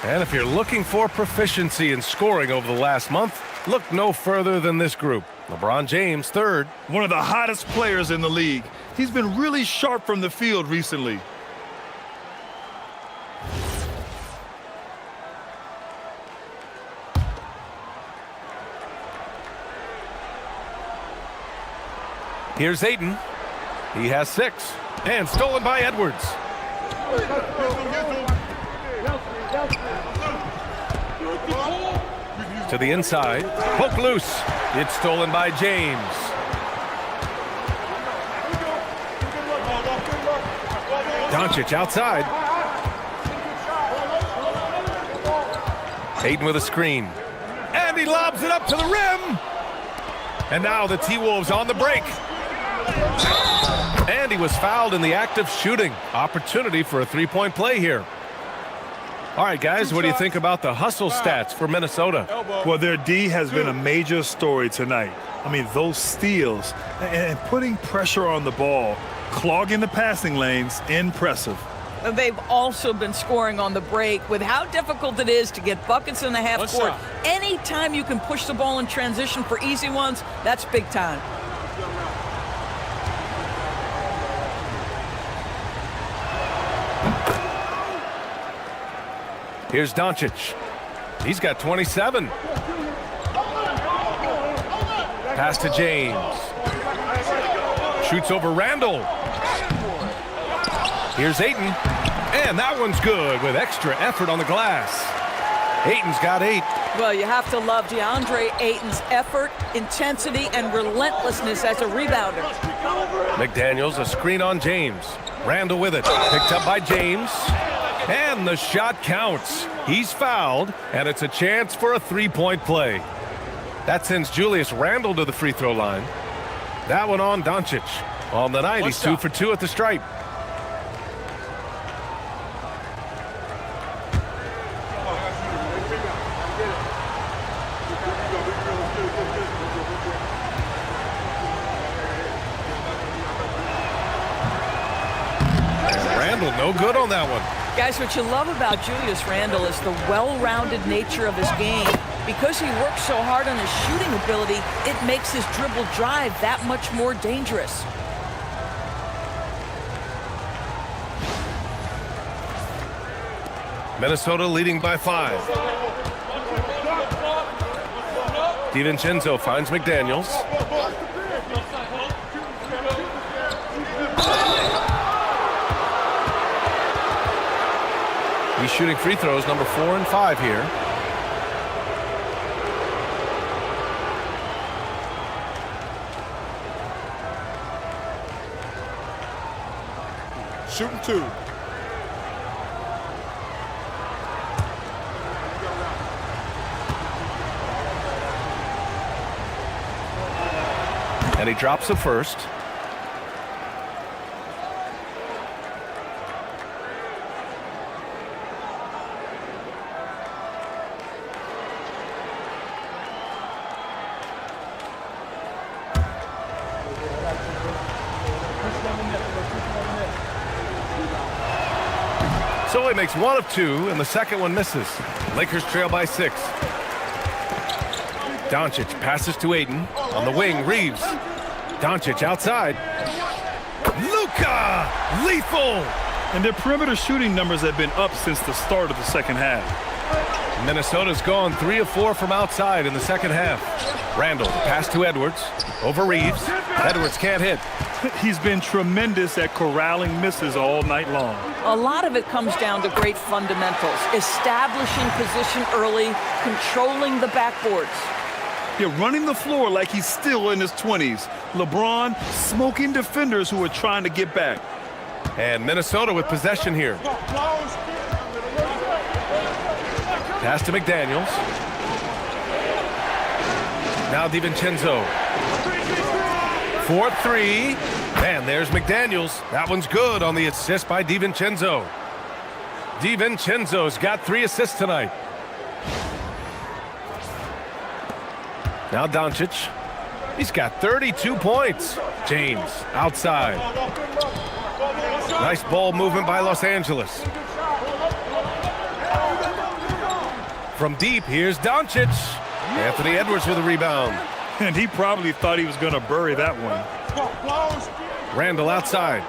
And if you're looking for proficiency in scoring over the last month, look no further than this group. LeBron James, third. One of the hottest players in the league. He's been really sharp from the field recently. Here's Ayton. He has 6. And stolen by Edwards. To the inside. Poke loose. It's stolen by James. Doncic outside. Ayton with a screen. And he lobs it up to the rim. And now the T-Wolves on the break. And he was fouled in the act of shooting. Opportunity for a three-point play here. All right, guys, what do you think about the hustle stats for Minnesota? Well, their D has been a major story tonight. I mean, those steals and putting pressure on the ball, clogging the passing lanes, impressive. And they've also been scoring on the break. With how difficult it is to get buckets in the half court, anytime you can push the ball in transition for easy ones, that's big time. Here's Doncic. He's got 27. Pass to James. Shoots over Randall. Here's Ayton. And that one's good with extra effort on the glass. Ayton's got 8. Well, you have to love DeAndre Ayton's effort, intensity, and relentlessness as a rebounder. McDaniels, a screen on James. Randall with it. Picked up by James. And the shot counts. He's fouled, and it's a chance for a three-point play. That sends Julius Randle to the free throw line. That one on Doncic. On the night, he's 2 for 2 at the stripe. Randle, no good on that one. Guys, what you love about Julius Randle is the well-rounded nature of his game. Because he works so hard on his shooting ability, it makes his dribble drive that much more dangerous. Minnesota leading by 5. DiVincenzo finds McDaniels. He's shooting free throws number 4 and 5 here. Shooting 2. And he drops the first. He makes 1 of 2, and the second one misses. Lakers trail by 6. Doncic passes to Ayton. On the wing, Reeves. Doncic outside. Luka! Lethal! And their perimeter shooting numbers have been up since the start of the second half. Minnesota's gone 3 of 4 from outside in the second half. Randall, pass to Edwards. Over Reeves. Edwards can't hit. He's been tremendous at corralling misses all night long. A lot of it comes down to great fundamentals. Establishing position early, controlling the backboards. Yeah, running the floor like he's still in his 20s. LeBron smoking defenders who are trying to get back. And Minnesota with possession here. Pass to McDaniels. Now DiVincenzo. 4-3. Man, there's McDaniels. That one's good on the assist by DiVincenzo. DiVincenzo's got 3 assists tonight. Now Doncic. He's got 32 points. James outside. Nice ball movement by Los Angeles. From deep, here's Doncic. Anthony Edwards with a rebound. And he probably thought he was going to bury that one. Randall outside.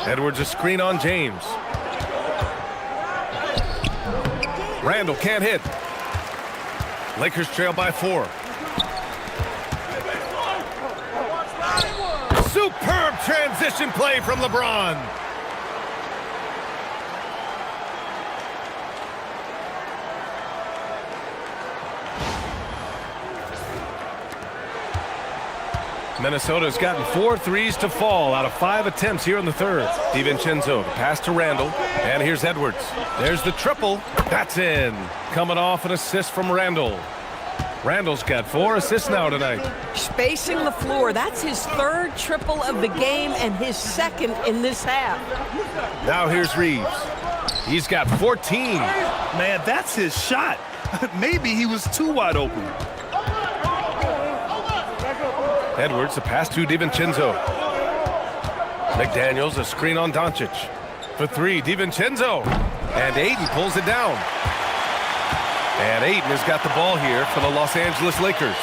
Edwards a screen on James. Randall can't hit. Lakers trail by 4. Superb transition play from LeBron. Minnesota's gotten 4 threes to fall out of 5 attempts here in the third. DiVincenzo, pass to Randall, and here's Edwards. There's the triple. That's in. Coming off an assist from Randall. Randall's got 4 assists now tonight. Spacing the floor. That's his 3rd triple of the game and his 2nd in this half. Now here's Reeves. He's got 14. Man, that's his shot. Maybe he was too wide open. Edwards, a pass to DiVincenzo. McDaniels, a screen on Doncic. For 3, DiVincenzo. And Ayton pulls it down. And Ayton has got the ball here for the Los Angeles Lakers.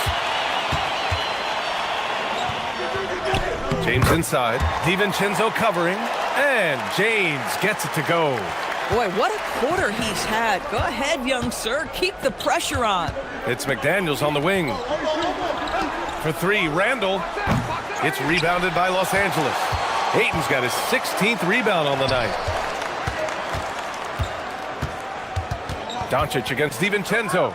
James inside. DiVincenzo covering. And James gets it to go. Boy, what a quarter he's had. Go ahead, young sir. Keep the pressure on. It's McDaniels on the wing. For 3, Randall. It's rebounded by Los Angeles. Ayton's got his 16th rebound on the night. Doncic against DiVincenzo.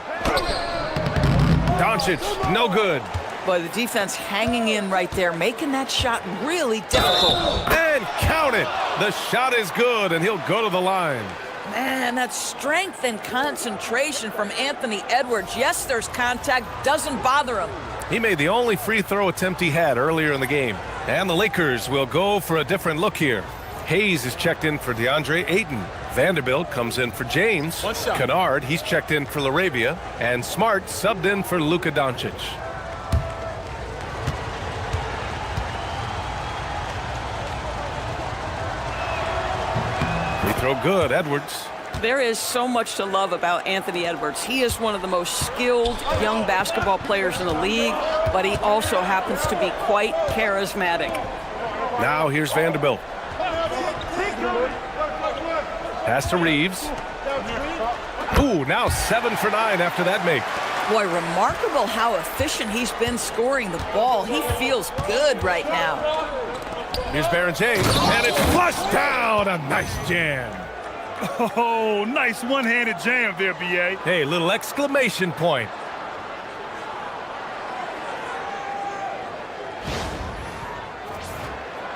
Doncic, no good. Boy, the defense hanging in right there, making that shot really difficult. And count it. The shot is good, and he'll go to the line. Man, that strength and concentration from Anthony Edwards. Yes, there's contact. Doesn't bother him. He made the only free throw attempt he had earlier in the game. And the Lakers will go for a different look here. Hayes is checked in for DeAndre Ayton. Vanderbilt comes in for James. Kennard, he's checked in for LaRavia. And Smart subbed in for Luka Doncic. Free throw good, Edwards. There is so much to love about Anthony Edwards. He is one of the most skilled young basketball players in the league, but he also happens to be quite charismatic. Now here's Vanderbilt. Pass to Reeves. Ooh, now 7 for 9 after that make. Boy, remarkable how efficient he's been scoring the ball. He feels good right now. Here's Baron James, and it's flushed down. A nice jam. Oh, nice one-handed jam there, B.A. Hey, little exclamation point.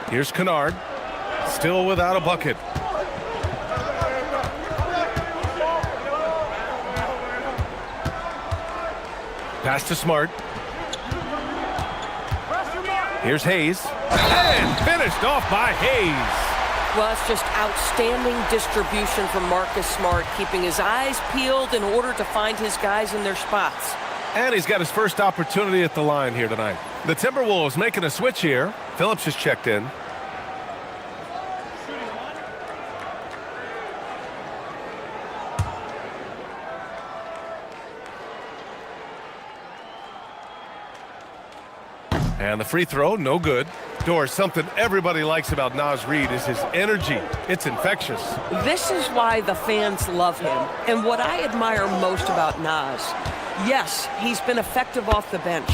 Here's Kennard, still without a bucket. Pass to Smart. Here's Hayes, and finished off by Hayes. Well, it's just outstanding distribution from Marcus Smart, keeping his eyes peeled in order to find his guys in their spots. And he's got his first opportunity at the line here tonight. The Timberwolves making a switch here. Phillips is checked in. And the free throw, no good. Doris, something everybody likes about Naz Reid is his energy. It's infectious. This is why the fans love him. And what I admire most about Naz, yes, he's been effective off the bench.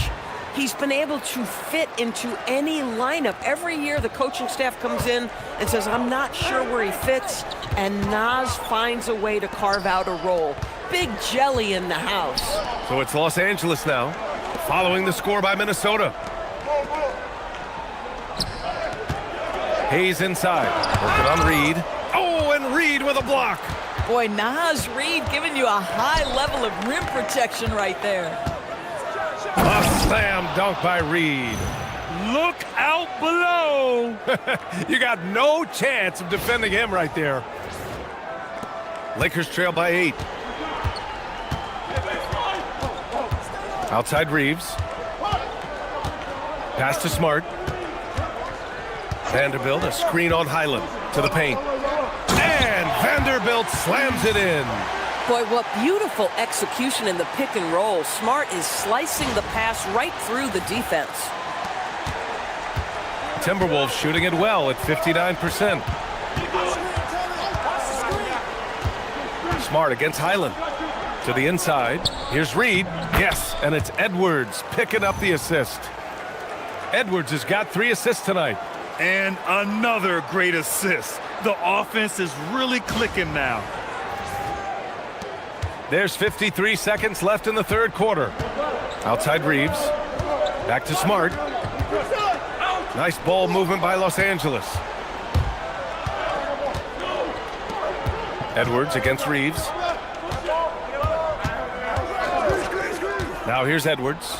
He's been able to fit into any lineup. Every year the coaching staff comes in and says, I'm not sure where he fits, and Naz finds a way to carve out a role. Big jelly in the house. So it's Los Angeles now, following the score by Minnesota. Hayes inside, working on Reid. Oh, and Reid with a block. Boy, Naz Reid giving you a high level of rim protection right there. A slam dunk by Reid. Look out below. You got no chance of defending him right there. Lakers trail by 8. Outside Reeves. Pass to Smart. Vanderbilt, a screen on Highland to the paint. And Vanderbilt slams it in. Boy, what beautiful execution in the pick and roll. Smart is slicing the pass right through the defense. Timberwolves shooting it well at 59%. Smart against Highland. To the inside. Here's Reid. Yes, and it's Edwards picking up the assist. Edwards has got 3 assists tonight. And another great assist. The offense is really clicking now. There's 53 seconds left in the third quarter. Outside Reeves. Back to Smart. Nice ball movement by Los Angeles. Edwards against Reeves. Now here's Edwards.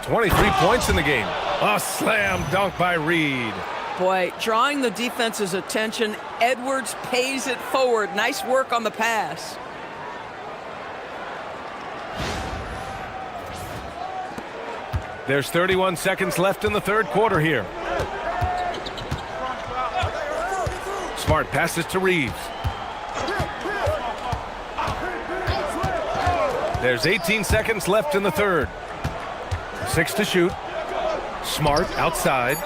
23 points in the game. A slam dunk by Reid. Boy, drawing the defense's attention, Edwards pays it forward. Nice work on the pass. There's 31 seconds left in the third quarter here. Smart passes to Reeves. There's 18 seconds left in the third. 6 to shoot. Smart outside.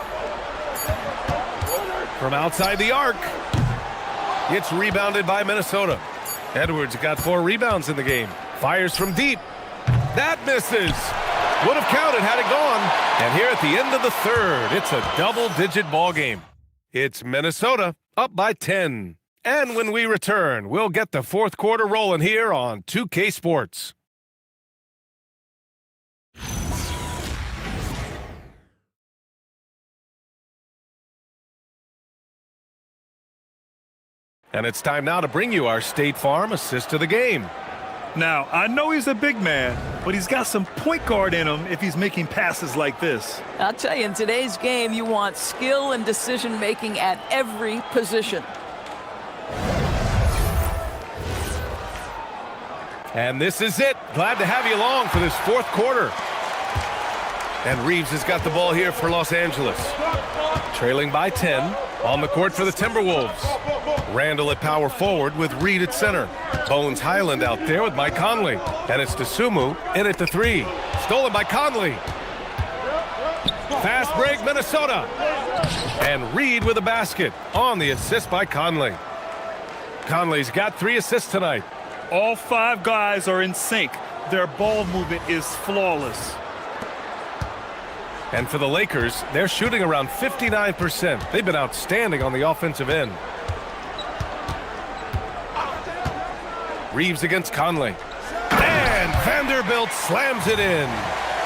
From outside the arc. It's rebounded by Minnesota. Edwards got 4 rebounds in the game. Fires from deep. That misses. Would have counted had it gone. And here at the end of the third, it's a double-digit ball game. It's Minnesota up by 10. And when we return, we'll get the fourth quarter rolling here on 2K Sports. And it's time now to bring you our State Farm assist of the game. Now, I know he's a big man, but he's got some point guard in him if he's making passes like this. I'll tell you, in today's game, you want skill and decision-making at every position. And this is it. Glad to have you along for this fourth quarter. And Reeves has got the ball here for Los Angeles. Trailing by 10 on the court for the Timberwolves. Randall at power forward with Reid at center. Bones Highland out there with Mike Conley. And it's Dosunmu in at the 3. Stolen by Conley. Fast break, Minnesota. And Reid with a basket on the assist by Conley. Conley's got 3 assists tonight. All 5 guys are in sync. Their ball movement is flawless. And for the Lakers, they're shooting around 59%. They've been outstanding on the offensive end. Reeves against Conley. And Vanderbilt slams it in.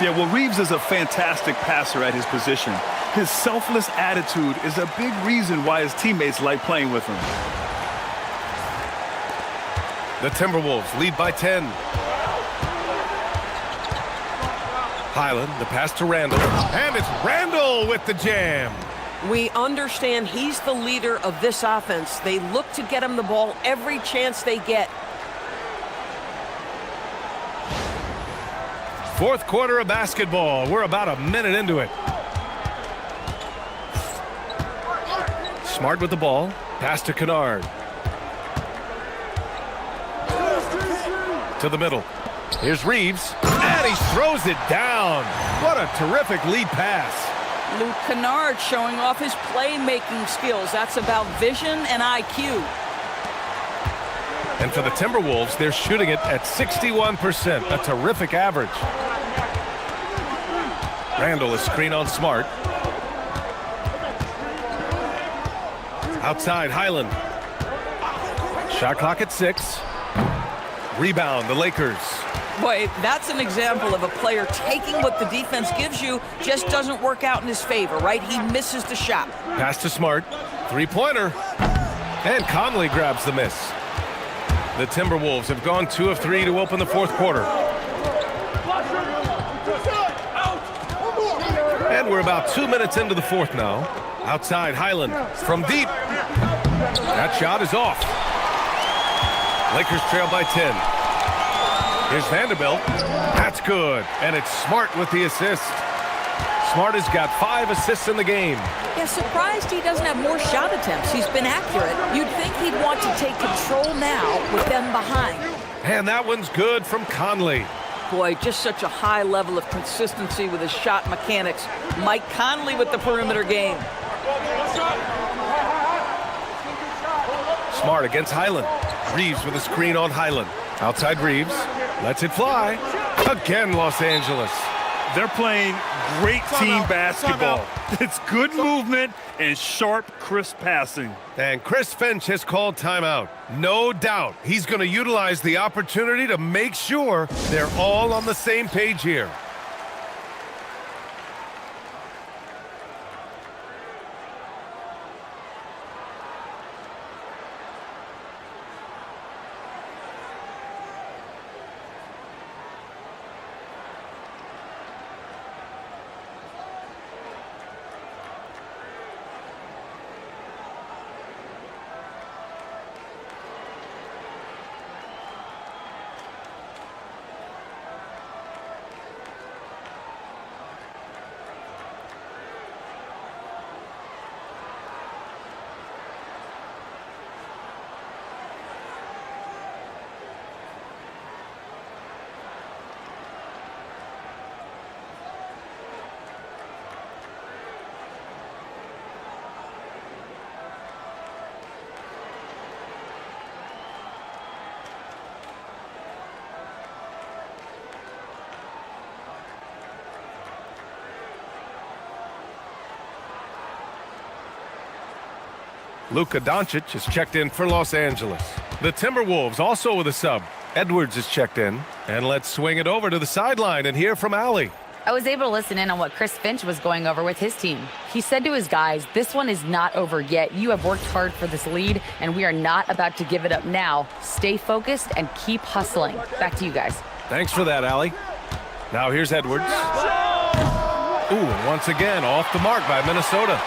Yeah, well, Reeves is a fantastic passer at his position. His selfless attitude is a big reason why his teammates like playing with him. The Timberwolves lead by 10. Highland, the pass to Randall. And it's Randall with the jam. We understand he's the leader of this offense. They look to get him the ball every chance they get. Fourth quarter of basketball. We're about a minute into it. Smart with the ball. Pass to Kennard. To the middle. Here's Reeves. And he throws it down. What a terrific lead pass. Luke Kennard showing off his playmaking skills. That's about vision and IQ. And for the Timberwolves, they're shooting it at 61%, a terrific average. Randall is screen on Smart. Outside, Highland. Shot clock at 6. Rebound, the Lakers. Boy, that's an example of a player taking what the defense gives you, just doesn't work out in his favor, right? He misses the shot. Pass to Smart. Three-pointer. And Conley grabs the miss. The Timberwolves have gone 2 of 3 to open the fourth quarter. And we're about 2 minutes into the fourth now. Outside, Highland from deep. That shot is off. Lakers trail by 10. Here's Vanderbilt. That's good. And it's Smart with the assist. Smart has got 5 assists in the game. Yeah, surprised he doesn't have more shot attempts. He's been accurate. You'd think he'd want to take control now with them behind. And that one's good from Conley. Boy, just such a high level of consistency with his shot mechanics. Mike Conley with the perimeter game. Smart against Highland. Reeves with a screen on Highland. Outside Reeves. Lets it fly. Again, Los Angeles. They're playing great team basketball. It's good movement and sharp, crisp passing. And Chris Finch has called timeout. No doubt he's going to utilize the opportunity to make sure they're all on the same page here. Luka Doncic is checked in for Los Angeles. The Timberwolves also with a sub. Edwards is checked in. And let's swing it over to the sideline and hear from Allie. I was able to listen in on what Chris Finch was going over with his team. He said to his guys, this one is not over yet. You have worked hard for this lead, and we are not about to give it up now. Stay focused and keep hustling. Back to you guys. Thanks for that, Allie. Now here's Edwards. Ooh, and once again, off the mark by Minnesota.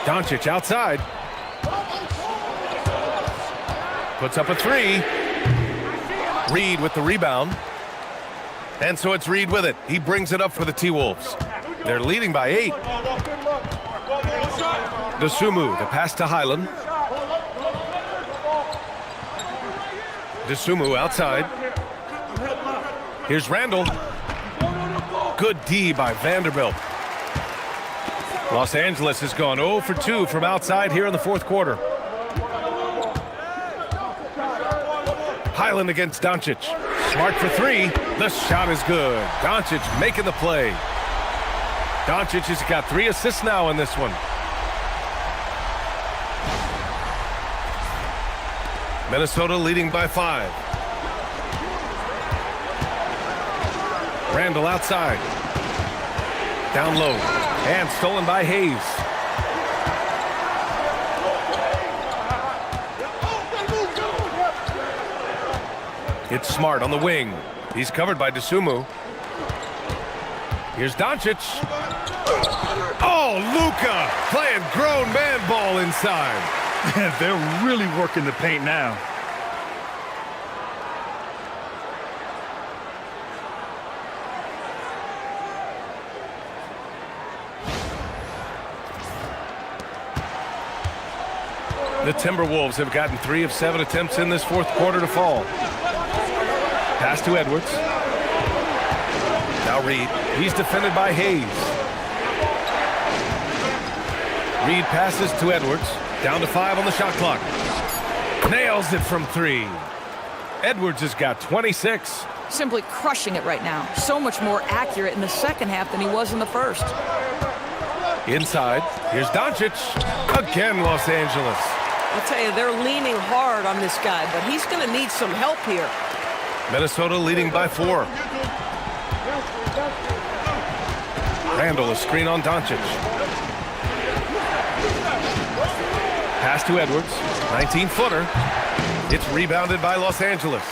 Doncic outside. Puts up a 3. Reed with the rebound. And so it's Reed with it. He brings it up for the T-Wolves. They're leading by 8. Dosunmu, the pass to Highland. Dosunmu outside. Here's Randall. Good D by Vanderbilt. Los Angeles has gone 0 for 2 from outside here in the fourth quarter. Highland against Doncic. Smart for 3. The shot is good. Doncic making the play. Doncic has got 3 assists now in this one. Minnesota leading by 5. Randall outside. Down low. And stolen by Hayes. It's Smart on the wing. He's covered by Dosunmu. Here's Doncic. Oh, Luka playing grown man ball inside. They're really working the paint now. The Timberwolves have gotten 3 of 7 attempts in this fourth quarter to fall. Pass to Edwards. Now Now Reed. He's defended by Hayes. Reed passes to Edwards. Down to 5 on the shot clock. Nails it from 3. Edwards has got 26. Simply crushing it right now. So much more accurate in the second half than he was in the first. Inside, here's Doncic. Again, Los Angeles. I'll tell you, they're leaning hard on this guy, but he's going to need some help here. Minnesota leading by 4. Randall, a screen on Doncic. Pass to Edwards, 19-footer. It's rebounded by Los Angeles.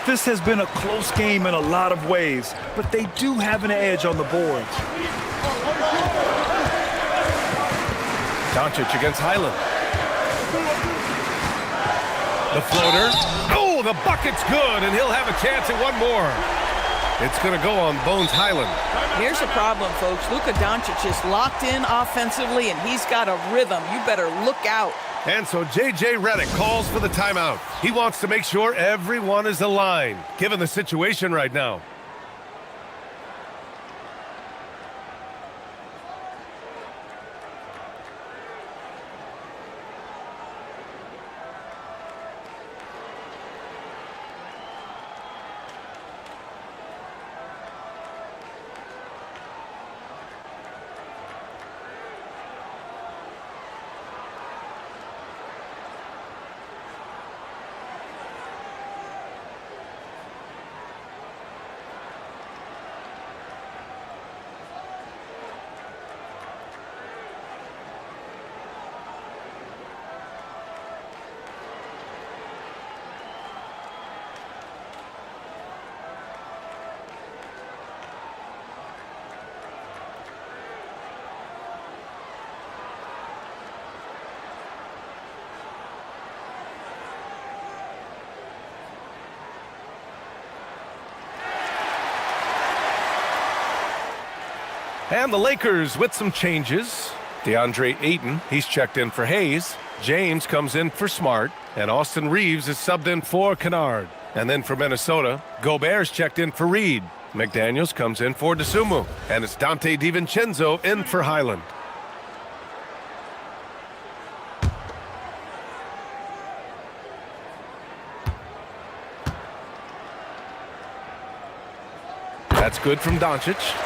This has been a close game in a lot of ways, but they do have an edge on the boards. Doncic against Highland. The floater. Oh, the bucket's good, and he'll have a chance at one more. It's going to go on Bones Highland. Here's the problem, folks. Luka Doncic is locked in offensively, and he's got a rhythm. You better look out. And so J.J. Redick calls for the timeout. He wants to make sure everyone is aligned, given the situation right now. And the Lakers with some changes. DeAndre Ayton, he's checked in for Hayes. James comes in for Smart. And Austin Reeves is subbed in for Kennard. And then for Minnesota, Gobert's checked in for Reed. McDaniels comes in for DeSumo. And it's Dante DiVincenzo in for Highland. That's good from Doncic.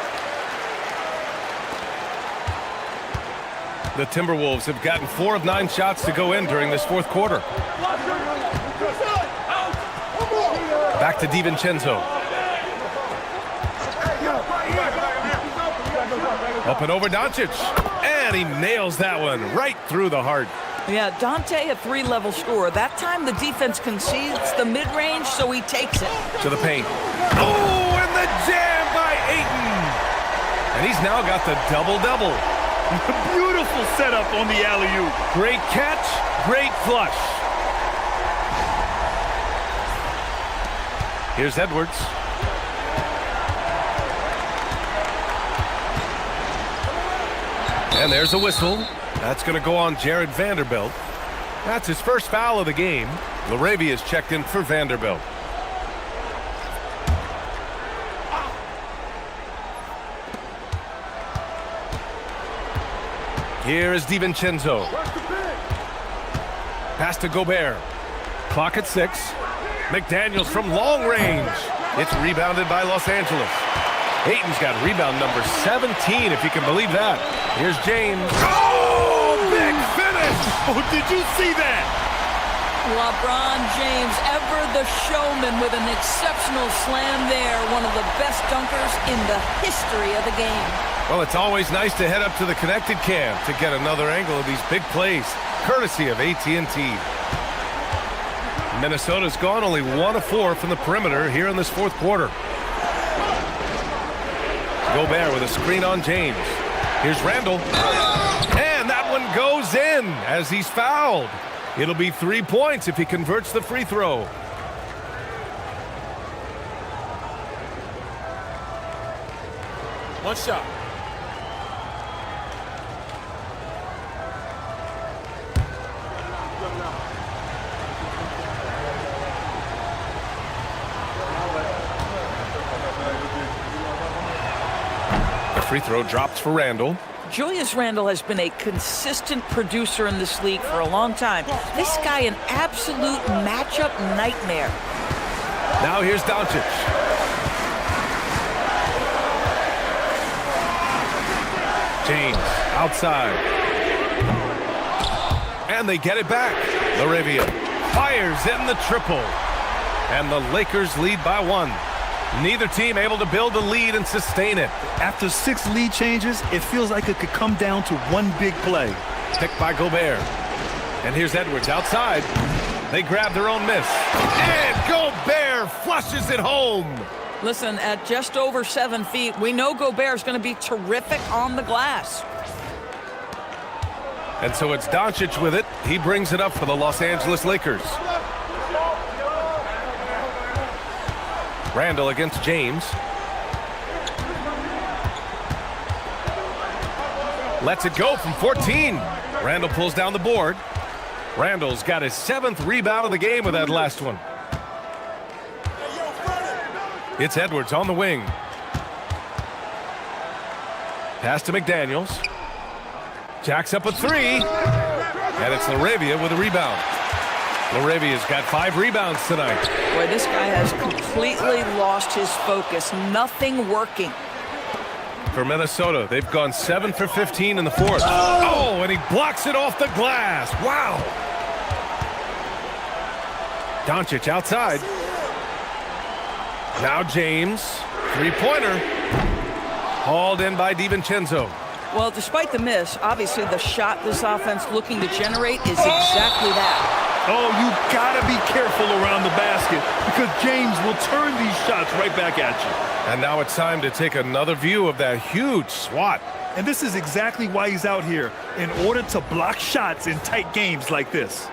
The Timberwolves have gotten 4 of 9 shots to go in during this fourth quarter. Back to DiVincenzo. Up and over Doncic. And he nails that one right through the heart. Yeah, Dante, a 3-level scorer. That time the defense concedes the mid-range, so he takes it. To the paint. Oh, and the jam by Ayton. And he's now got the double-double. Beautiful setup on the alley-oop. Great catch, great flush. Here's Edwards. And there's a whistle. That's going to go on Jared Vanderbilt. That's his first foul of the game. Laravia's checked in for Vanderbilt. Here is DiVincenzo. Pass to Gobert. Clock at 6. McDaniels from long range. It's rebounded by Los Angeles. Ayton's got rebound number 17, if you can believe that. Here's James. Oh, big finish! Oh, did you see that? LeBron James, ever the showman, with an exceptional slam there. One of the best dunkers in the history of the game. Well, it's always nice to head up to the connected cam to get another angle of these big plays, courtesy of AT&T. Minnesota's gone only 1 of 4 from the perimeter here in this fourth quarter. Gobert with a screen on James. Here's Randall. And that one goes in as he's fouled. It'll be 3 points if he converts the free throw. One shot. Free throw drops for Randle. Julius Randle has been a consistent producer in this league for a long time. This guy, an absolute matchup nightmare. Now here's Doncic. James outside. And they get it back. Laravia fires in the triple. And the Lakers lead by 1. Neither team able to build a lead and sustain it. After 6 lead changes, it feels like it could come down to one big play. Picked by Gobert. And here's Edwards outside. They grab their own miss. And Gobert flushes it home. Listen, at just over 7 feet, we know Gobert's going to be terrific on the glass. And so it's Doncic with it. He brings it up for the Los Angeles Lakers. Randle against James. Lets it go from 14. Randle pulls down the board. Randle's got his 7th rebound of the game with that last one. It's Edwards on the wing. Pass to McDaniels. Jacks up a 3. And it's Laravia with a rebound. Laravia's got 5 rebounds tonight. Boy, this guy has completely lost his focus. Nothing working. For Minnesota, they've gone 7 for 15 in the 4th. Oh, and he blocks it off the glass. Wow. Doncic outside. Now James, 3-pointer. Hauled in by DiVincenzo. Well, despite the miss, obviously the shot this offense looking to generate is exactly that. Oh, you gotta be careful around the basket because James will turn these shots right back at you. And now it's time to take another view of that huge swat. And this is exactly why he's out here, in order to block shots in tight games like this.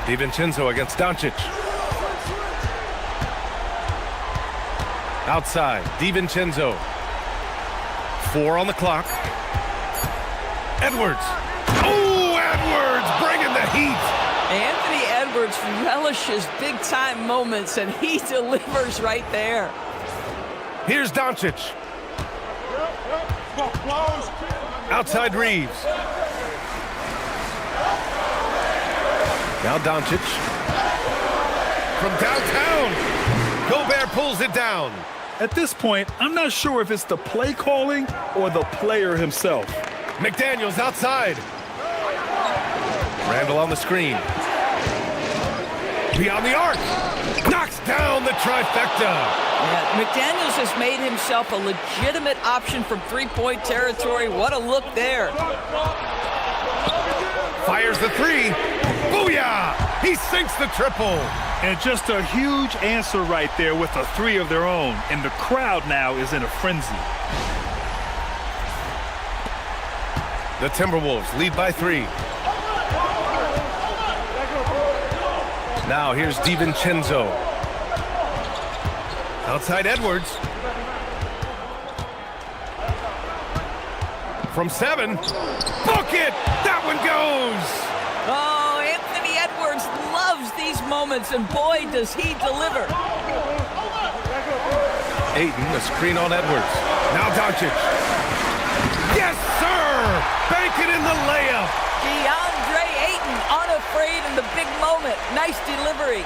DiVincenzo against Doncic. Outside, DiVincenzo. 4 on the clock. Edwards. Oh, Edwards bringing the heat. Anthony Edwards relishes big-time moments, and he delivers right there. Here's Doncic. Outside Reeves. Now Doncic. From downtown. Gobert pulls it down. At this point, I'm not sure if it's the play calling or the player himself. McDaniels outside. Randle on the screen. Beyond the arc. Knocks down the trifecta. Yeah, McDaniels has made himself a legitimate option from 3-point territory. What a look there. Fires the 3. Booyah! He sinks the triple. And just a huge answer right there with a 3 of their own. And the crowd now is in a frenzy. The Timberwolves lead by 3. Now here's DiVincenzo. Outside Edwards. From 7. Book it! That one goes! Oh, Anthony Edwards loves these moments, and boy, does he deliver. Ayton, the screen on Edwards. Now Doncic. Yes, sir! Banking in the layup. DeAndre Ayton, unafraid in the big moment. Nice delivery.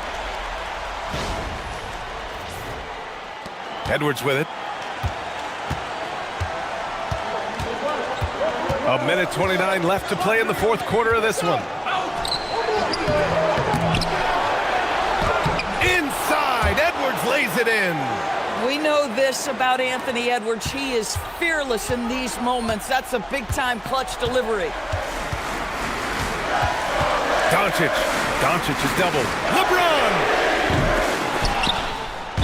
Edwards with it. 1:29 left to play in the 4th quarter of this one. Inside, Edwards lays it in. We know this about Anthony Edwards. He is fearless in these moments. That's a big-time clutch delivery. Doncic. Doncic is doubled. LeBron!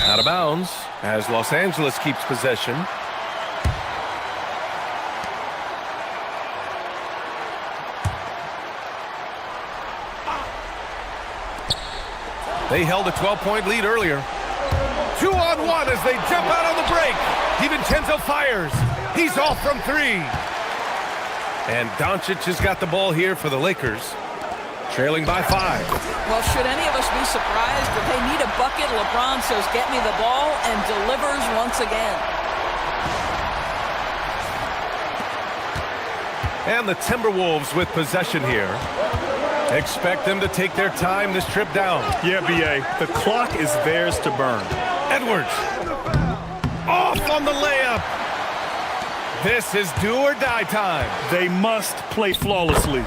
Out of bounds as Los Angeles keeps possession. They held a 12-point lead earlier. 2-on-1 as they jump out on the break. DiVincenzo fires. He's off from 3. And Doncic has got the ball here for the Lakers. trailing by 5. Well, should any of us be surprised that they need a bucket? LeBron says, get me the ball, and delivers once again. And the Timberwolves with possession here. Expect them to take their time this trip down. Yeah, B.A., the clock is theirs to burn. Edwards. Off on the layup. This is do or die time. They must play flawlessly.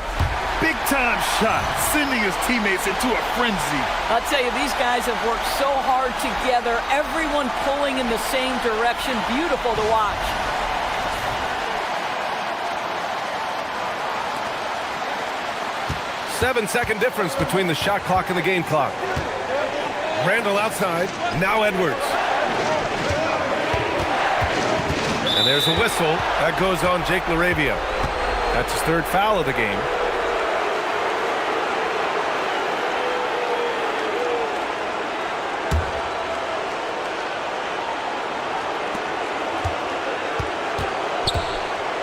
Big-time shot, sending his teammates into a frenzy. I'll tell you, these guys have worked so hard together, everyone pulling in the same direction. Beautiful to watch. Seven-second difference between the shot clock and the game clock. Randall outside, now Edwards. And there's a whistle. That goes on Jake LaRavia. That's his 3rd foul of the game.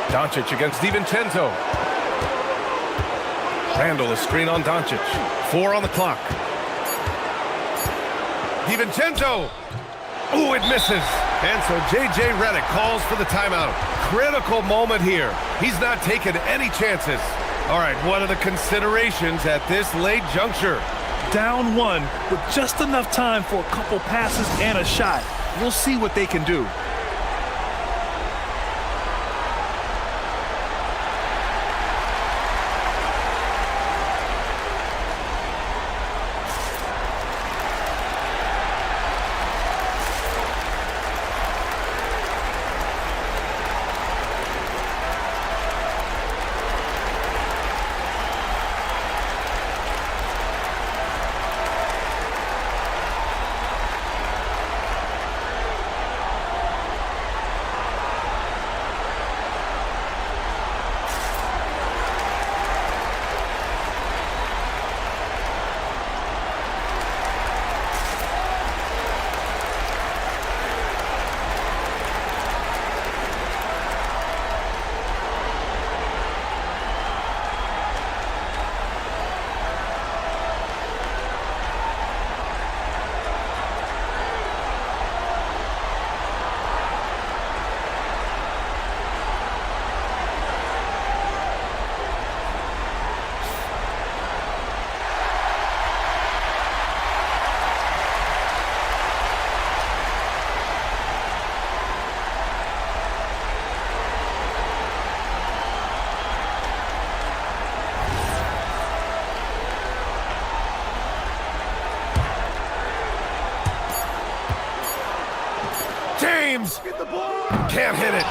Doncic against DiVincenzo. Randall, a screen on Doncic. 4 on the clock. DiVincenzo. Ooh, it misses. And so J.J. Redick calls for the timeout. Critical moment here. He's not taking any chances. All right, what are the considerations at this late juncture? Down 1 with just enough time for a couple passes and a shot. We'll see what they can do. James can't hit it.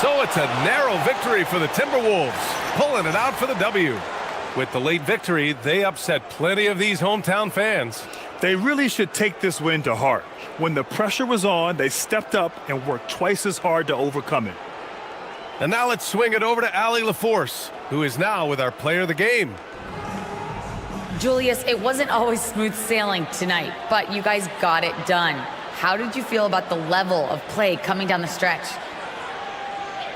So it's a narrow victory for the Timberwolves, pulling it out for the W. With the late victory, they upset plenty of these hometown fans. They really should take this win to heart. When the pressure was on, they stepped up and worked twice as hard to overcome it. And now let's swing it over to Allie LaForce, who is now with our player of the game. Julius, it wasn't always smooth sailing tonight, but you guys got it done. How did you feel about the level of play coming down the stretch?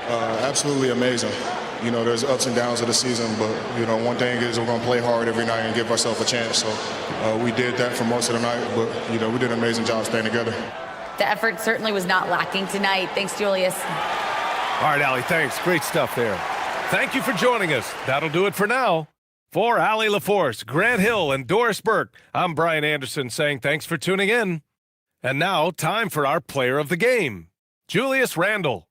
Absolutely amazing. You know, there's ups and downs of the season, but, you know, one thing is we're going to play hard every night and give ourselves a chance. So we did that for most of the night, but, you know, we did an amazing job staying together. The effort certainly was not lacking tonight. Thanks, Julius. All right, Allie, thanks. Great stuff there. Thank you for joining us. That'll do it for now. For Allie LaForce, Grant Hill, and Doris Burke, I'm Brian Anderson saying thanks for tuning in. And now, time for our player of the game, Julius Randle.